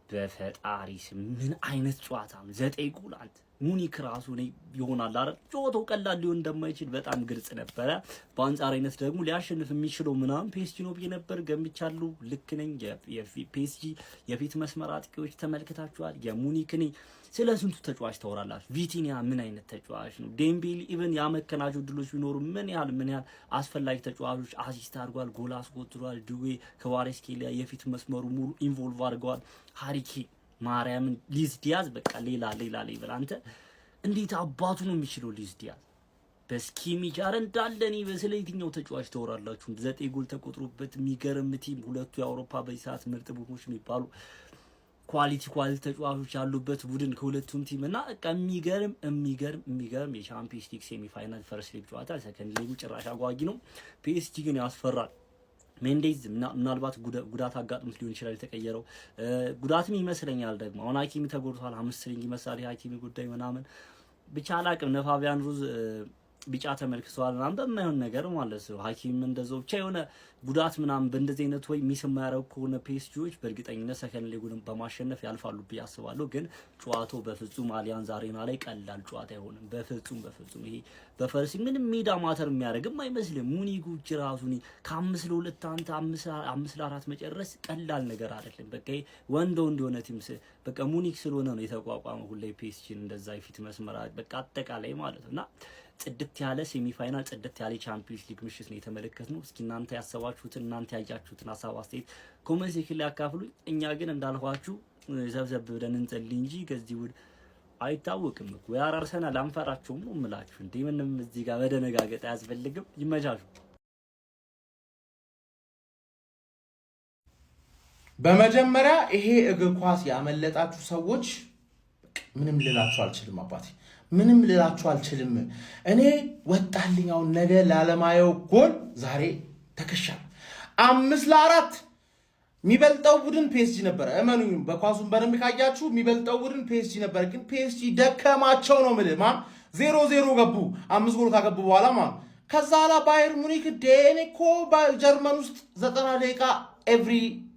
በፈጣሪስ ምን አይነት ጨዋታ ነው! 9 ጎል አንተ ሙኒክ ራሱ ነው ይሆናል አይደል? ጨዋታው ቀላል ሊሆን እንደማይችል በጣም ግልጽ ነበረ። በአንጻራዊነት ደግሞ ሊያሸንፍ የሚችለው ምናምን ፒኤስጂ ነው ብዬ ነበር ገምቻለሁ። ልክ ነኝ። የፒኤስጂ የፊት መስመር አጥቂዎች ተመልክታችኋል። የሙኒክ ነኝ። ስለ ስንቱ ተጫዋች ታወራላችሁ? ቪቲኒያ ምን አይነት ተጫዋች ነው? ዴምቤሊ ኢቭን ያመከናቸው ድሎች ቢኖሩ ምን ያህል አስፈላጊ ተጫዋቾች አሲስት አድርጓል፣ ጎል አስቆጥሯል። ዱዌ ክቫራትስኬሊያ የፊት መስመሩ ሙሉ ኢንቮልቭ አድርገዋል። ሃሪኬ ማርያምን ሉዊስ ዲያዝ በቃ ሌላ ሌላ። አንተ እንዴት አባቱ ነው የሚችለው ሉዊስ ዲያዝ? በስኪሚ ጃር እንዳለ እኔ በስለ የትኛው ተጫዋች ተወራላችሁ? 9 ጎል ተቆጥሮበት የሚገርም ቲም፣ ሁለቱ የአውሮፓ በዚህ ሰዓት ምርጥ ቡድኖች የሚባሉ ኳሊቲ ተጫዋቾች ያሉበት ቡድን ከሁለቱም ቲም እና በቃ የሚገርም የቻምፒየንስ ሊግ ሴሚ ፋይናል ፈርስት ሊግ ጨዋታ። ሰከንድ ሊጉ ጭራሽ አጓጊ ነው። ፒኤስጂ ግን ያስፈራል። ሜንዴዝ ምናልባት ጉዳት አጋጥሞት ሊሆን ይችላል የተቀየረው። ጉዳትም ይመስለኛል ደግሞ አሁን ሀኪሚ ተጎድቷል። ሃምስትሪንግ ይመስላል የሀኪሚ ጉዳይ ምናምን ብቻ አላቅም። ነፋቢያን ሩዝ ቢጫ ተመልክተዋል ምናምን በማይሆን ነገር ማለት ነው። ሀኪም እንደዛው ብቻ የሆነ ጉዳት ምናምን በእንደዚህ አይነት ወይ ሚስ የማያደርጉ ከሆነ ፒኤስጂዎች በእርግጠኝነት ሰከንድ ሊጉን በማሸነፍ ያልፋሉ ብዬ አስባለሁ። ግን ጨዋታው በፍጹም አሊያንዝ አሬና ላይ ቀላል ጨዋታ አይሆንም። በፍጹም ይሄ በፈርሲ ምንም ሜዳ ማተር የሚያደርግም አይመስልም። ሙኒጎች ራሱ ከ5-2 አንተ 5-4 መጨረስ ቀላል ነገር አይደለም። በቃ ወንዶ እንደሆነ ቲም በቃ ሙኒክ ስለሆነ ነው የተቋቋመው ሁሌ ፒኤስጂን እንደዛ የፊት መስመር በቃ አጠቃላይ ማለት ነውና ጽድት ያለ ሴሚፋይናል ጽድት ያለ ቻምፒየንስ ሊግ ምሽት ነው የተመለከትነው። እስኪ እናንተ ያሰባችሁትን እናንተ ያያችሁትን ሀሳብ አስተያየት ኮሜንት ሴክሽን ላይ አካፍሉኝ። እኛ ግን እንዳልኳችሁ ሰብሰብ ብለን እንጸልይ እንጂ ከዚህ ውድ አይታወቅም እኮ ያራርሰናል። አንፈራችሁም ነው የምላችሁ እንዴ። ምንም እዚህ ጋር መደነጋገጥ አያስፈልግም። ይመቻችሁ። በመጀመሪያ ይሄ እግር ኳስ ያመለጣችሁ ሰዎች ምንም ልላችሁ አልችልም አባቴ ምንም ልላችሁ አልችልም። እኔ ወጣልኛው ነገ ላለማየው ጎል ዛሬ ተከሻል። 5-4 የሚበልጠው ቡድን ፒኤስጂ ነበር። እመኑኝ በኳሱን በደንብ ካያችሁ የሚበልጠው ቡድን ፒኤስጂ ነበር። ግን ፒኤስጂ ደከማቸው ነው የምልህ። 0-0 ገቡ። 5 ጎል ካገቡ በኋላ ከዛ ላ ባየር ሙኒክ ዴኔኮ በጀርመን ውስጥ 90 ደቂቃ ኤቭሪ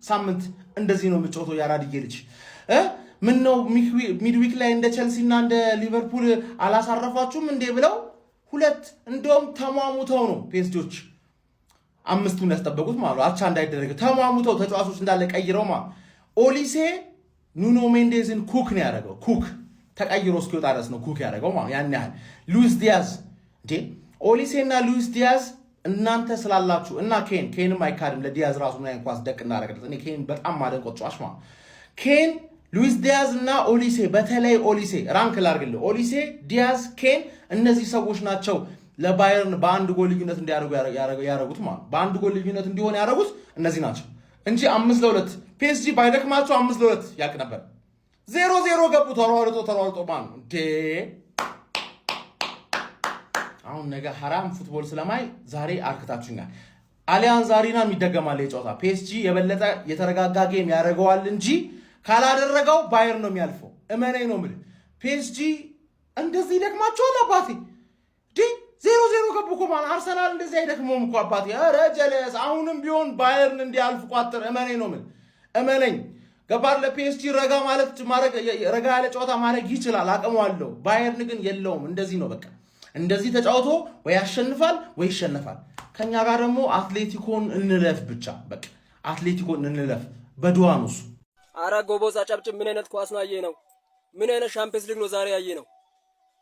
ሳምንት እንደዚህ ነው የምጮተው ያራድዬ ልጅ ምን ነው ሚድዊክ ላይ እንደ ቸልሲ እና እንደ ሊቨርፑል አላሳረፋችሁም እንዴ ብለው ሁለት እንደውም ተሟሙተው ነው ፒኤስጂዎች 5ቱን ያስጠበቁት ማለት አቻ እንዳይደረግ ተሟሙተው ተጫዋቾች እንዳለ ቀይረው ኦሊሴ ኑኖ ሜንዴዝን ኩክ ነው ያደረገው። ኩክ ተቀይሮ እስኪወጣ ድረስ ነው ኩክ ያደረገው ያን ያህል። ሉዊስ ዲያዝ እንዴ ኦሊሴ እና ሉዊስ ዲያዝ እናንተ ስላላችሁ እና ኬንም አይካድም ለዲያዝ ራሱ ምን አይነት ኳስ ደቅ እናደረገለት። እኔ ኬን በጣም ማደንቆ ተጫዋች ኬን ሉዊስ ዲያዝ እና ኦሊሴ በተለይ ኦሊሴ ራንክ ላርግልህ። ኦሊሴ፣ ዲያዝ፣ ኬን እነዚህ ሰዎች ናቸው ለባየርን በአንድ ጎል ልዩነት እንዲያደርጉ ያደረጉት በአንድ ጎል ልዩነት እንዲሆን ያደረጉት እነዚህ ናቸው እንጂ 5-2 ፒኤስጂ ባይደክማቸው 5-2 ያልቅ ነበር። 0-0 ገቡ ተሯርጦ እንዴ አሁን ነገ ሐራም ፉትቦል ስለማይ ዛሬ አርክታችሁኛል። አሊያንዝ አሪናም ይደገማል የጨዋታ ፒኤስጂ የበለጠ የተረጋጋ ጌም ያደርገዋል እንጂ ካላደረገው ባየር ነው የሚያልፈው። እመነኝ ነው የምልህ። ፒኤስጂ እንደዚህ ይደክማቸዋል አባቴ። ዲ 0-0 ገቡ እኮ ማለት አርሰናል እንደዚህ አይደክመውም እኮ አባቴ። ኧረ ጀለስ አሁንም ቢሆን ባየርን እንዲያልፍ ቋጥር። እመነኝ ነው የምልህ። እመነኝ ገባር ለፒኤስጂ ረጋ ማለት ማድረግ ረጋ ያለ ጨዋታ ማድረግ ይችላል፣ አቅሙ አለው። ባየርን ግን የለውም። እንደዚህ ነው በቃ። እንደዚህ ተጫውቶ ወይ ያሸንፋል ወይ ይሸነፋል። ከኛ ጋር ደግሞ አትሌቲኮን እንለፍ ብቻ በቃ አትሌቲኮን እንለፍ በዱዋኑስ። አረ ጎበዝ አጨብጭብ። ምን አይነት ኳስ ነው ያየ ነው? ምን አይነት ሻምፒየንስ ሊግ ነው ዛሬ ያየ ነው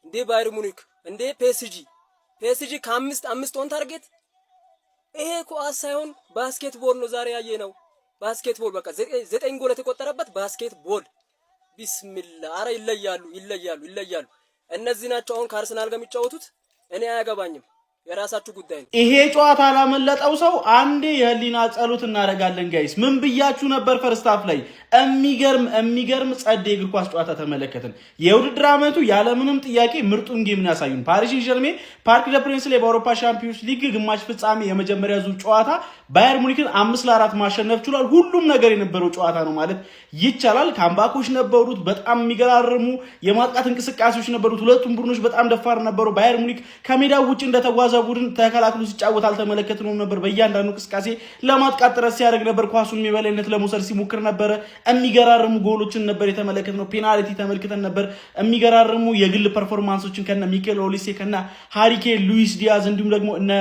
እንዴ? ባየር ሙኒክ እንዴ ፒኤስጂ ከአምስት ኦን ታርጌት። ይሄ ኳስ ሳይሆን ባስኬትቦል ነው ዛሬ ያየ ነው። ባስኬትቦል በቃ 9 ጎል የተቆጠረበት ባስኬትቦል። ቢስሚላህ። አረ ይለያሉ። እነዚህ ናቸው አሁን ከአርሰናል ጋር የሚጫወቱት። እኔ አያገባኝም፣ የራሳችሁ ጉዳይ ነው። ይሄ ጨዋታ ላመለጠው ሰው አንዴ የህሊና ጸሎት እናደርጋለን ጋይስ። ምን ብያችሁ ነበር? ፈርስት ሃፍ ላይ የሚገርም ጸዴ እግር ኳስ ጨዋታ ተመለከትን። የውድድር ዓመቱ ያለምንም ጥያቄ ምርጡን ጌም ያሳዩን ፓሪስ ሴንት-ዠርሜን ፓርክ ደ ፕሪንስ ላይ በአውሮፓ ሻምፒዮንስ ሊግ ግማሽ ፍጻሜ የመጀመሪያ ዙር ጨዋታ ባየር ሙኒክን 5-4 ማሸነፍ ችሏል። ሁሉም ነገር የነበረው ጨዋታ ነው ማለት ይቻላል። ካምባኮች ነበሩት፣ በጣም የሚገራርሙ የማጥቃት እንቅስቃሴዎች ነበሩት። ሁለቱም ቡድኖች በጣም ደፋር ነበሩ። ባየር ሙኒክ ከሜዳው ውጭ እንደተጓዘ ቡድን ተከላክሎ ሲጫወት አልተመለከትነውም ነበር። በእያንዳንዱ እንቅስቃሴ ለማጥቃት ጥረት ሲያደርግ ነበር። ኳሱን የበላይነት ለመውሰድ ሲሞክር ነበር። የሚገራርሙ ጎሎችን ነበር የተመለከትነው። ፔናልቲ ተመልክተን ነበር። የሚገራርሙ የግል ፐርፎርማንሶችን ከነ ሚኬል ኦሊሴ ከነ ሃሪኬን፣ ሉዊስ ዲያዝ እንዲሁም ደግሞ እነ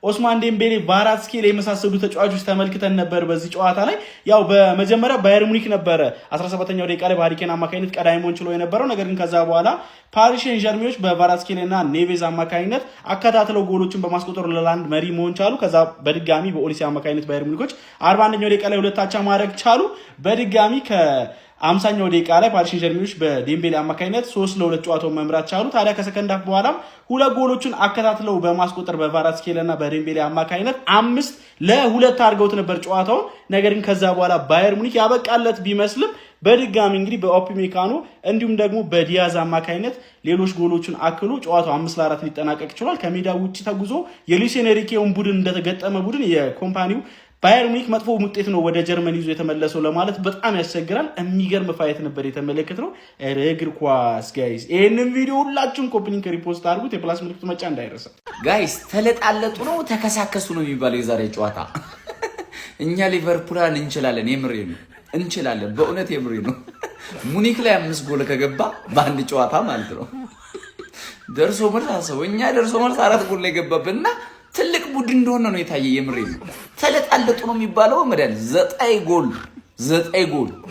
ኦስማን ዴምቤሌ፣ ቫራትስኬሊ የመሳሰሉ ተጫዋቾች ተመልክተን ነበር በዚህ ጨዋታ ላይ። ያው በመጀመሪያ ባየር ሙኒክ ነበረ 17ኛው ደቂቃ ላይ በሃሪኬን አማካኝነት ቀዳሚውን ችሎ የነበረው። ነገር ግን ከዛ በኋላ ፓሪስ ሴንት-ዠርሜኖች በቫራትስኬሊ እና ኔቬዝ አማካኝነት አከታትለው ጎሎችን በማስቆጠር ለላንድ መሪ መሆን ቻሉ። ከዛ በድጋሚ በኦሊሴ አማካኝነት ባየር ሙኒኮች 41ኛው ደቂቃ ላይ 2 አቻ ማድረግ ቻሉ። በድጋሚ ከ50ኛው ደቂቃ ላይ ፓሪስ ሴንት-ዠርሜኖች በዴምቤሌ አማካኝነት 3-2 ጨዋታውን መምራት ቻሉ። ታዲያ ከሰከንድ ሃፍ በኋላም ሁለት ጎሎችን አከታትለው በማስቆጠር በቫራትስኬሊ እና በዴምቤሌ አማካኝነት 5-2 አድርገውት ነበር ጨዋታውን። ነገር ግን ከዛ በኋላ ባየር ሙኒክ ያበቃለት ቢመስልም በድጋሚ እንግዲህ በኦፕሜካኖ እንዲሁም ደግሞ በዲያዝ አማካኝነት ሌሎች ጎሎችን አክሎ ጨዋታው 5-4 ሊጠናቀቅ ችሏል። ከሜዳ ውጭ ተጉዞ የሉዊስ ኤንሪኬውን ቡድን እንደተገጠመ ቡድን የኮምፓኒው ባየር ሙኒክ መጥፎ ውጤት ነው ወደ ጀርመን ይዞ የተመለሰው ለማለት በጣም ያስቸግራል። የሚገርም ፋይት ነበር የተመለከትነው። እግር ኳስ ጋይስ፣ ይሄንን ቪዲዮ ሁላችሁም ኮፒ ሊንክ ሪፖስት አድርጉት። የፕላስ ምልክቱ መጫ እንዳይረሳ ጋይስ። ተለጣለጡ ነው ተከሳከሱ ነው የሚባለው የዛሬ ጨዋታ። እኛ ሊቨርፑልን እንችላለን፣ የምሬ ነው እንችላለን፣ በእውነት የምሬ ነው። ሙኒክ ላይ 5 ጎል ከገባ በአንድ ጨዋታ ማለት ነው። ደርሶ መልስ አሰው እኛ ደርሶ መልስ 4 ጎል ላይ ገባብንና ትልቅ ቡድን እንደሆነ ነው የታየ። የምሬ ነው ተለጣለጡ ነው የሚባለው። መዳን 9 ጎል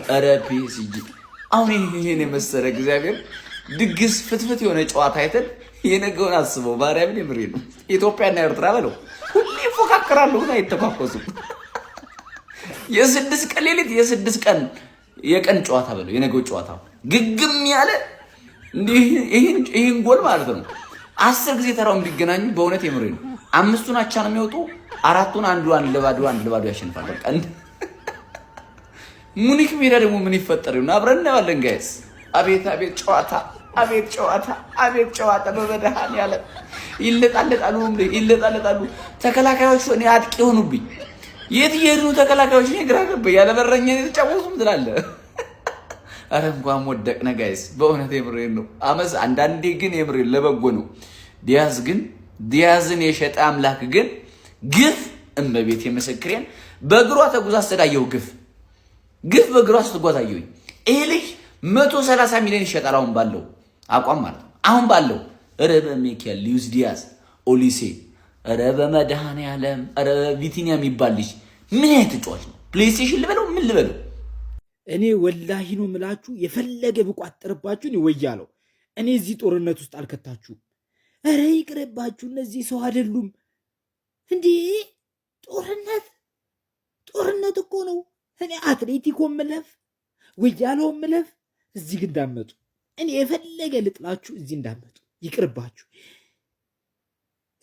ኧረ ፒኤስጂ አሁን ይሄን የመሰለ እግዚአብሔር ድግስ ፍትፍት የሆነ ጨዋታ አይተን የነገውን አስበው። ማርያምን የምሬ ነው። ኢትዮጵያና ኤርትራ በለው ሁሌ ይፎካከራሉ ግን አይተኳኮሱም። የ6 ቀን ሌሊት የ6 ቀን የቀን ጨዋታ በለው የነገው ጨዋታ ግግም ያለ ይሄን ጎል ማለት ነው 10 ጊዜ ተራው ቢገናኙ በእውነት የምሬ ነው 5ቱን አቻ ነው የሚወጡ፣ 4ቱን አንዱ ለባዶ ያሸንፋል። በቃ ሙኒክ ሜዳ ደግሞ ምን ይፈጠር ይሆን? አብረን እናያለን ጋይስ። አቤት ጨዋታ በመድኃኒዓለም ይለጣለጣሉ ተከላካዮቹ። እኔ አጥቂ ሆኑብኝ። የት እየሄዱ ተከላካዮች? እኔ ግራ ገባኝ። ያለ በረኛ የተጫወቱም ትላለህ። አረ እንኳን ወደቅነ ጋይስ፣ በእውነት የምሬን ነው። አንዳንዴ ግን የምሬን ለበጎ ነው። ዲያዝን የሸጠ አምላክ ግን ግፍ እመቤት የመሰክሬን በእግሯ ተጉዛ አስተዳየው ግፍ በእግሯ ስትጓዝ አየሁኝ። ይሄ ልጅ 130 ሚሊዮን ይሸጣል አሁን ባለው አቋም ማለት ነው። አሁን ባለው ረበ ሚኬል፣ ሉዊስ ዲያዝ፣ ኦሊሴ፣ ረበ መድኃኒዓለም፣ ረበ ቪቲኒያ የሚባል ልጅ ምን አይነት ተጫዋች ነው? ፕሌይስቴሽን ልበለው ምን ልበለው? እኔ ወላሂ ነው ምላችሁ፣ የፈለገ ብቋጥርባችሁ ነው ወያለው። እኔ እዚህ ጦርነት ውስጥ አልከታችሁም። ኧረ ይቅርባችሁ፣ እነዚህ ሰው አይደሉም እንዴ! ጦርነት እኮ ነው። እኔ አትሌቲኮ ምለፍ ወያለው ምለፍ፣ እዚህ ግን እንዳመጡ። እኔ የፈለገ ልጥላችሁ፣ እዚህ እንዳመጡ ይቅርባችሁ።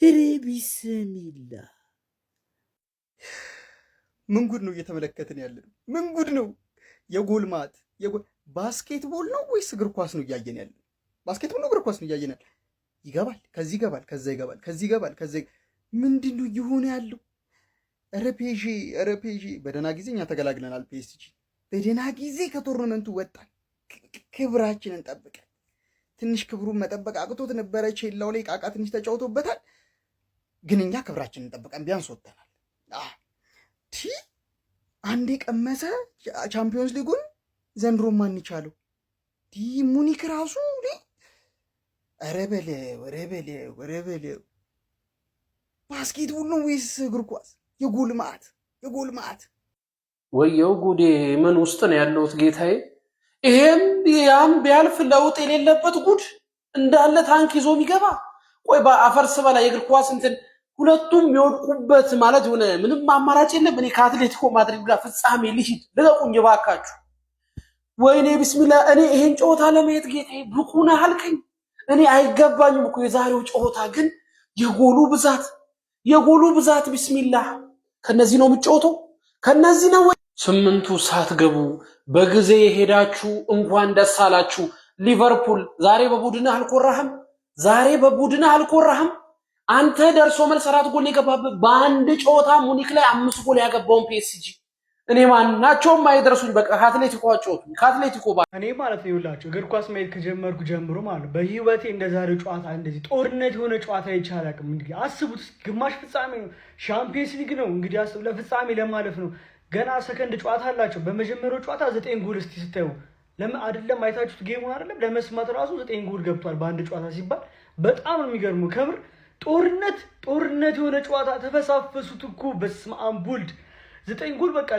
ኧረ ቢስሚላ ምን ጉድ ነው እየተመለከትን ያለን? ምን ጉድ ነው? የጎል ማት ባስኬትቦል ነው ወይስ እግር ኳስ ነው እያየን ያለን? ባስኬትቦል ነው እግር ኳስ ነው እያየን ያለን? ይገባል፣ ከዚህ ይገባል፣ ከዛ ይገባል፣ ከዚህ ይገባል፣ ከዛ ምንድን ነው እየሆነ ያለው? ፒኤስጂ በደህና ጊዜ እኛ ተገላግለናል። ፒኤስጂ በደህና ጊዜ ከቶርናመንቱ ወጣን። ክብራችንን ጠብቀን ትንሽ ክብሩን መጠበቅ አቅቶት ነበረ። ቼላው ላይ ቃቃ ትንሽ ተጫውቶበታል። ግን እኛ ክብራችንን ጠብቀን ቢያንስ ወጥተናል። አንዴ ቀመሰ ቻምፒዮንስ ሊጉን ዘንድሮ ማን ይቻለው? ሙኒክ ራሱ ኧረ በለው ባስኬትቦል ነው ወይስ እግር ኳስ? የጎል ማዕት ወየው ጉዴ! ምን ውስጥ ነው ያለሁት ጌታዬ? ይሄም ያም ቢያልፍ ለውጥ የሌለበት ጉድ እንዳለ ታንክ ይዞ የሚገባ ቆይ በአፈርስ በላይ የእግር ኳስ እንትን ሁለቱም የሚወድቁበት ማለት ሆነ። ምንም አማራጭ የለም። እኔ ከአትሌቲኮ ማድሪድ ጋር ፍጻሜ ልሂድ፣ ልቀቁኝ እባካችሁ። ወይኔ ቢስሚላ፣ እኔ ይሄን ጨዋታ ለማየት ጌታዬ ብቁ ነህ አልከኝ። እኔ አይገባኝም እኮ የዛሬው ጨዋታ ግን የጎሉ ብዛት ቢስሚላ። ከነዚህ ነው የምትጫወተው? ከነዚህ ነው ወይ? 8ቱ ሳትገቡ በጊዜ ሄዳችሁ እንኳን ደስ አላችሁ። ሊቨርፑል ዛሬ በቡድንህ አልኮራህም? አንተ ደርሶ መልስ 4 ጎል የገባበት በአንድ ጨዋታ ሙኒክ ላይ 5 ጎል ያገባውን ፒኤስጂ እኔ ማናቸውም አይደርሱኝ። በቃ ከአትሌቲኮ አጫወቱ ከአትሌቲኮ እኔ ማለት ነው ይውላችሁ እግር ኳስ ማየት ከጀመርኩ ጀምሮ ማለት በህይወቴ እንደዛሬው ጨዋታ እንደዚህ ጦርነት የሆነ ጨዋታ ይቻላል። እንግዲህ አስቡት፣ ግማሽ ፍጻሜ ነው፣ ሻምፒየንስ ሊግ ነው። እንግዲህ አስቡ፣ ለፍጻሜ ለማለፍ ነው። ገና ሰከንድ ጨዋታ አላቸው። በመጀመሪያው ጨዋታ 9 ጎል እስቲ ስታዩ አይደለም አይታችሁት ጌሙን አይደለም ለመስማት ራሱ 9 ጎል ገብቷል በአንድ ጨዋታ ሲባል በጣም ነው የሚገርመው። ከምር ጦርነት የሆነ ጨዋታ ተፈሳፈሱት እኮ በስመ አብ ወልድ 9 ጎል በቃ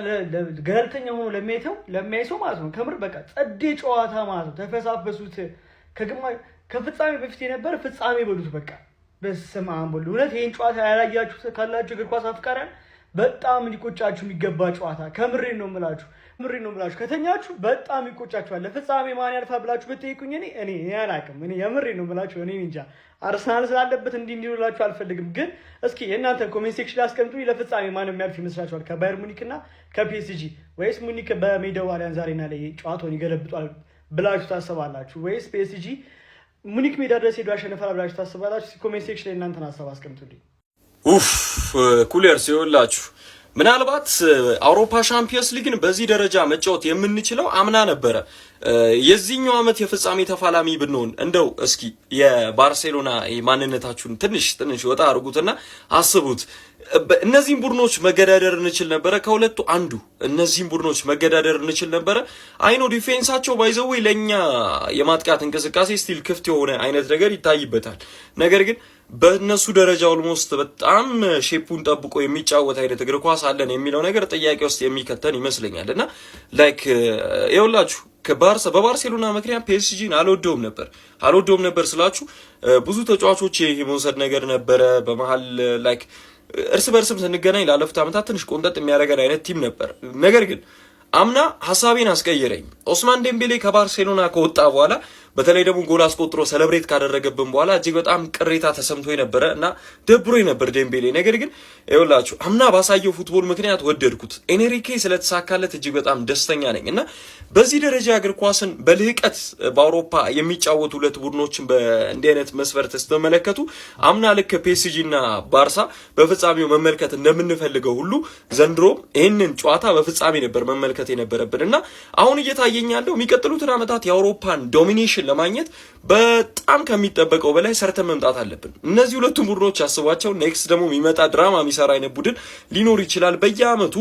ገለልተኛ ሆኖ ለሚያይ ሰው ማለት ነው። ከምር በቃ ጸዴ ጨዋታ ማለት ነው። ተፈሳፈሱት። ከፍጻሜ በፊት የነበረ ፍጻሜ በሉት በቃ በስመ አብ ወልድ። እውነት ይሄን ጨዋታ ያላያችሁ ካላችሁ እግር ኳስ አፍቃሪያን በጣም ሊቆጫችሁ የሚገባ ጨዋታ። ከምሬን ነው የምላችሁ። ከተኛችሁ በጣም ይቆጫችኋል። ለፍጻሜ ማን ያልፋ ብላችሁ ብትጠይቁኝ እኔ አላውቅም። የምሬን ነው የምላችሁ። እኔ እንጃ አርሰናል ስላለበት እንዲላችሁ አልፈልግም። ግን እስኪ የእናንተ ኮሜንት ሴክሽን ላይ አስቀምጡኝ። ለፍጻሜ ማን የሚያልፍ ይመስላችኋል? ከባየር ሙኒክ እና ከፒኤስጂ ወይስ ሙኒክ በሜዳው አሊያን ዛሬና ላይ ጨዋታውን ይገለብጧል ብላችሁ ታስባላችሁ? ወይስ ፒኤስጂ ሙኒክ ሜዳ ድረስ ሄዶ ያሸንፋል ብላችሁ ታስባላችሁ? ኮሜንት ሴክሽን ላይ እናንተን ሀሳብ አስቀምጡልኝ። ኩለር ሲሆንላችሁ ምናልባት አውሮፓ ሻምፒየንስ ሊግን በዚህ ደረጃ መጫወት የምንችለው አምና ነበረ። የዚህኛው ዓመት የፍጻሜ ተፋላሚ ብንሆን እንደው እስኪ የባርሴሎና ማንነታችሁን ትንሽ ወጣ አድርጉትና አስቡት። እነዚህን ቡድኖች መገዳደር እንችል ነበረ። ከሁለቱ አንዱ እነዚህን ቡድኖች መገዳደር እንችል ነበረ። አይኖ ዲፌንሳቸው ባይዘው ለኛ የማጥቃት እንቅስቃሴ ስቲል ክፍት የሆነ አይነት ነገር ይታይበታል። ነገር ግን በእነሱ ደረጃ ኦልሞስት በጣም ሼፑን ጠብቆ የሚጫወት አይነት እግር ኳስ አለን የሚለው ነገር ጥያቄ ውስጥ የሚከተን ይመስለኛል። እና ላይክ ይኸውላችሁ በባርሴሎና ምክንያት ፒኤስጂን አልወደውም ነበር ስላችሁ ብዙ ተጫዋቾች የመውሰድ ነገር ነበረ። በመሀል ላይክ እርስ በርስም ስንገናኝ ላለፉት ዓመታት ትንሽ ቆንጠጥ የሚያደርገን አይነት ቲም ነበር። ነገር ግን አምና ሀሳቤን አስቀየረኝ። ኦስማን ዴምቤሌ ከባርሴሎና ከወጣ በኋላ በተለይ ደግሞ ጎል አስቆጥሮ ሰለብሬት ካደረገብን በኋላ እጅግ በጣም ቅሬታ ተሰምቶ ነበረ እና ደብሮ ነበር ዴምቤሌ። ነገር ግን ይኸውላችሁ አምና ባሳየው ፉትቦል ምክንያት ወደድኩት። ኤንሪኬ ስለተሳካለት እጅግ በጣም ደስተኛ ነኝ እና በዚህ ደረጃ እግር ኳስን በልህቀት በአውሮፓ የሚጫወቱ ሁለት ቡድኖችን በእንዲህ አይነት መስፈርት ስትመለከቱ አምና ልክ ፒኤስጂ እና ባርሳ በፍጻሜው መመልከት እንደምንፈልገው ሁሉ ዘንድሮ ይህንን ጨዋታ በፍጻሜ ነበር መመልከት የነበረብን እና አሁን እየታየኝ ያለው የሚቀጥሉትን ዓመታት የአውሮፓን ዶሚኔሽን ለማግኘት በጣም ከሚጠበቀው በላይ ሰርተን መምጣት አለብን። እነዚህ ሁለቱም ቡድኖች አስቧቸው። ኔክስት ደግሞ የሚመጣ ድራማ የሚሰራ አይነት ቡድን ሊኖር ይችላል። በየአመቱ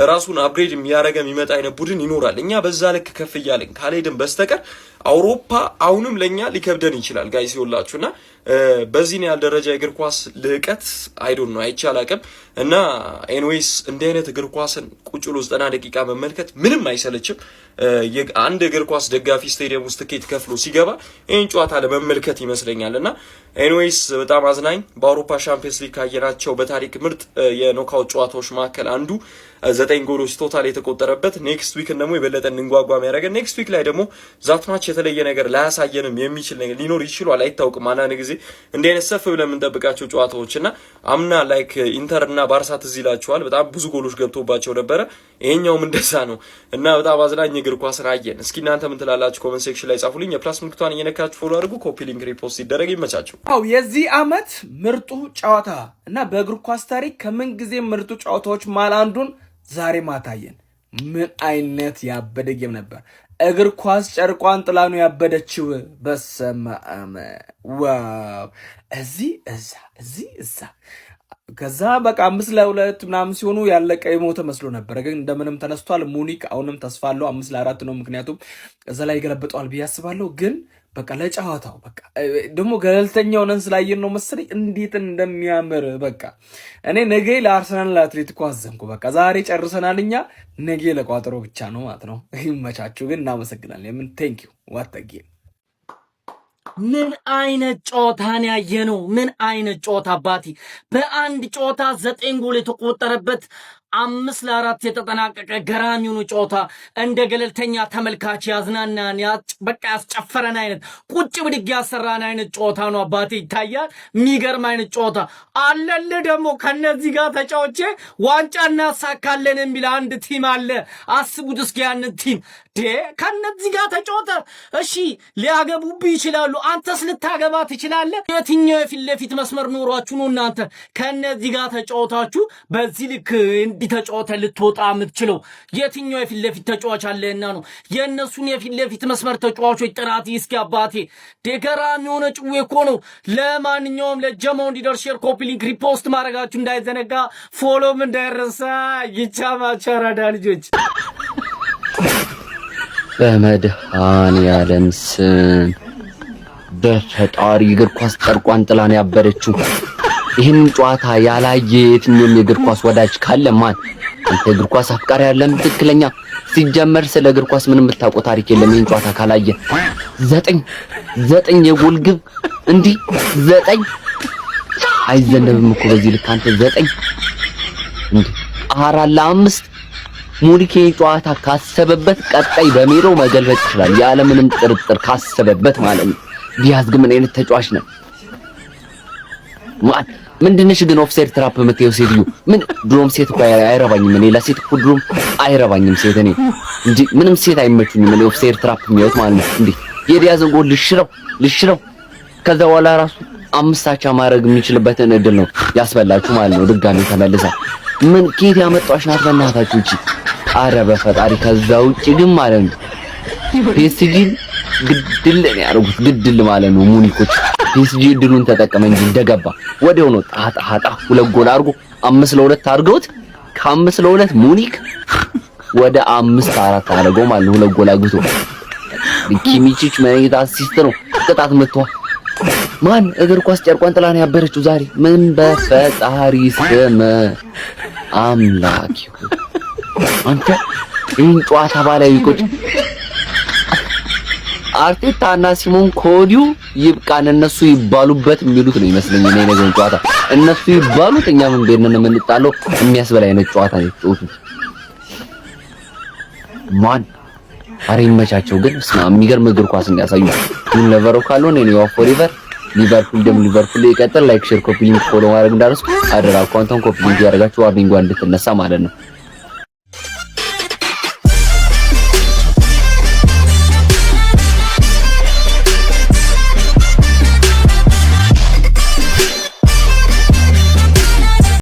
ራሱን አፕግሬድ የሚያደርግ የሚመጣ አይነት ቡድን ይኖራል። እኛ በዛ ልክ ከፍ እያለን ካልሄድን በስተቀር አውሮፓ አሁንም ለኛ ሊከብደን ይችላል ጋይስ ይወላችሁና በዚህ ያህል ደረጃ የእግር ኳስ ልህቀት አይዶን ነው አይቻል አቅም እና ኤንዌይስ እንዲህ አይነት እግር ኳስን ቁጭ ብሎ 90 ደቂቃ መመልከት ምንም አይሰለችም። አንድ እግር ኳስ ደጋፊ ስቴዲየም ውስጥ ትኬት ከፍሎ ሲገባ ይህን ጨዋታ ለመመልከት ይመስለኛልና ኤንዌይስ በጣም አዝናኝ በአውሮፓ ሻምፒየንስ ሊግ ካየናቸው በታሪክ ምርጥ የኖካውት ጨዋታዎች መካከል አንዱ 9 ጎሎች ቶታል የተቆጠረበት ኔክስት ዊክ ደግሞ የበለጠ እንጓጓ የሚያደርገን ኔክስት ዊክ ላይ ደግሞ ዛት ማች የተለየ ነገር ላያሳየንም የሚችል ነገር ሊኖር ይችላል አይታወቅም። አንዳንድ ጊዜ ጊዜ እንዲህ አይነት ሰፍ ብለን የምንጠብቃቸው ጨዋታዎችና አምና ላይክ ኢንተርና ባርሳ ትዝ ይላችኋል በጣም ብዙ ጎሎች ገብቶባቸው ነበረ። ይሄኛውም እንደዛ ነው እና በጣም አዝናኝ እግር ኳስን አየን። እስኪ እናንተ ምን ትላላችሁ? ኮሜንት ሴክሽን ላይ ጻፉልኝ። የፕላስ ምልክቷን እየነካችሁ ፎሎ አድርጉ። ኮፒ ሊንክ ሪፖስት ይደረግ። ይመቻችሁ። አው የዚህ አመት ምርጡ ጨዋታ እና በእግር ኳስ ታሪክ ከምን ጊዜ ምርጡ ጨዋታዎች ማል አንዱን ዛሬ ማታየን። ምን አይነት ያበደ ጌም ነበር! እግር ኳስ ጨርቋን ጥላ ነው ያበደችው። በስመ አብ ዋው! እዚህ እዛ ከዛ በቃ 5-2 ምናምን ሲሆኑ ያለቀ የሞተ መስሎ ነበር፣ ግን እንደምንም ተነስቷል። ሙኒክ አሁንም ተስፋ አለው። 5-4 ነው ምክንያቱም እዛ ላይ ገለበጠዋል ብዬ አስባለሁ። ግን በቃ ለጨዋታው በቃ ደግሞ ገለልተኛ ሆነን ስላየን ነው መሰለኝ እንዴት እንደሚያምር በቃ እኔ ነገ ለአርሰናል ለአትሌቲኮ አዘንኩ። በቃ ዛሬ ጨርሰናል እኛ፣ ነገ ለቋጠሮ ብቻ ነው ማለት ነው። ይመቻችሁ። ግን እናመሰግናለን። ምን ቴንክ ዩ ዋት አ ጌም። ምን አይነት ጨዋታን ያየነው! ምን አይነት ጨዋታ አባቲ! በአንድ ጨዋታ 9 ጎል የተቆጠረበት 5-4 የተጠናቀቀ ገራሚውን ጨዋታ እንደ ገለልተኛ ተመልካች ያዝናናን በቃ ያስጨፈረን አይነት ቁጭ ብድግ ያሰራን አይነት ጨዋታ ነው አባቴ። ይታያል። የሚገርም አይነት ጨዋታ አለለ። ደግሞ ከነዚህ ጋር ተጫውቼ ዋንጫ እናሳካለን የሚል አንድ ቲም አለ። አስቡት እስኪ ያንን ቲም ከነዚህ ጋር ተጫወተ። እሺ ሊያገቡብህ ይችላሉ። አንተስ ልታገባ ትችላለህ? የትኛው የፊት ለፊት መስመር ኖሯችሁ ነው እናንተ ከነዚህ ጋር ተጫወታችሁ በዚህ ልክ እንዲህ ተጫወተ ልትወጣ የምትችለው? የትኛው የፊት ለፊት ተጫዋች አለና ነው? የእነሱን የፊት ለፊት መስመር ተጫዋቾች ጥራት እስኪ አባቴ ደገራሚ የሆነ ጭዌ እኮ ነው። ለማንኛውም ለጀማው እንዲደርስ ሼር፣ ኮፒ ሊንክ፣ ሪፖስት ማድረጋችሁ እንዳይዘነጋ፣ ፎሎም እንዳይረሳ። ይቻማችሁ አራዳ ልጆች። በመድኃኔዓለም ስም በፈጣሪ እግር ኳስ ጨርቋን ጥላን ያበደችው። ይህን ጨዋታ ያላየ የትኛውም የእግር ኳስ ወዳጅ ካለ ማን አንተ እግር ኳስ አፍቃሪ አይደለም ትክክለኛ። ሲጀመር ስለ እግር ኳስ ምንም የምታውቀው ታሪክ የለም። ይህን ጨዋታ ካላየ 9 የጎል ግብ እንዲህ 9 አይዘነበም እኮ በዚህ ልክ አንተ 9 እንዲህ 4-5 ሙኒክ ጨዋታ ካሰበበት ቀጣይ በሜዳው መገልበጥ ይችላል፣ ያለምንም ጥርጥር ካሰበበት ማለት ነው። ዲያዝ ግን ምን አይነት ተጫዋች ነው? ምንድነሽ ግን ኦፍሳይድ ትራፕ የምትየው ሴትዮ? ምን ድሮም ሴት እኮ አይረባኝም። እኔ ለሴት እኮ ድሮም አይረባኝም ሴት እኔ እንጂ ምንም ሴት አይመቹኝም። እኔ ኦፍሳይድ ትራፕ የሚያዩት ማለት ነው። እንዴ የዲያዝን ጎል ልሽረው ከዛ በኋላ ራሱ 5 አቻ ማድረግ የሚችልበትን እድል ነው ያስበላችሁ ማለት ነው። ድጋሚ ተመልሳ ምን ኬት ያመጣሽ ናት በእናታችሁ እቺ። አረ በፈጣሪ ከዛ ውጪ ግን ማለት ነው ፒኤስጂ ግድል ነው ያደረጉት፣ ግድል ማለት ነው። ሙኒኮች ፒኤስጂ ድሉን ተጠቀመ እንጂ እንደገባ ወዲያው ነው ጣጣ 2 ጎል አድርጎ 5-2 አድርገውት ከ5-2 ሙኒክ ወደ 5-4 አድርገው ማለት ነው። 2 ጎል አግብቶ ኪሚቺች ማይታ አሲስት ነው ቅጣት መጥቷል። ማን እግር ኳስ ጨርቋን ጥላ ነው ያበረችው ዛሬ። ምን በፈጣሪ ስም አምላክ አንተ ይህን ጨዋታ ባላይ ቁጭ አርቴታና ሲሞን ኮዲው ይብቃን፣ እነሱ ይባሉበት የሚሉት ነው ይመስለኝ። እኔ ነገን ጨዋታ እነሱ ይባሉት እኛ ምን ቤነን የምንጣለው የሚያስበላ አይነት ጨዋታ ነው የተጫወቱት። ማን አሬ ይመቻቸው። ግን ስማ የሚገርም እግር ኳስ እንዲያሳዩ ምን ለቨሮ ካልሆነ እኔ ያው ፎሪቨር ሊቨርፑል ይቀጥል። ላይክ ሼር ኮፒ ሊንክ ፎሎ ማድረግ እንዳረሱ አደራ። አካውንቱን ኮፒ ሊንክ ያደርጋችሁ ዋርኒንግ እንድትነሳ ማለት ነው።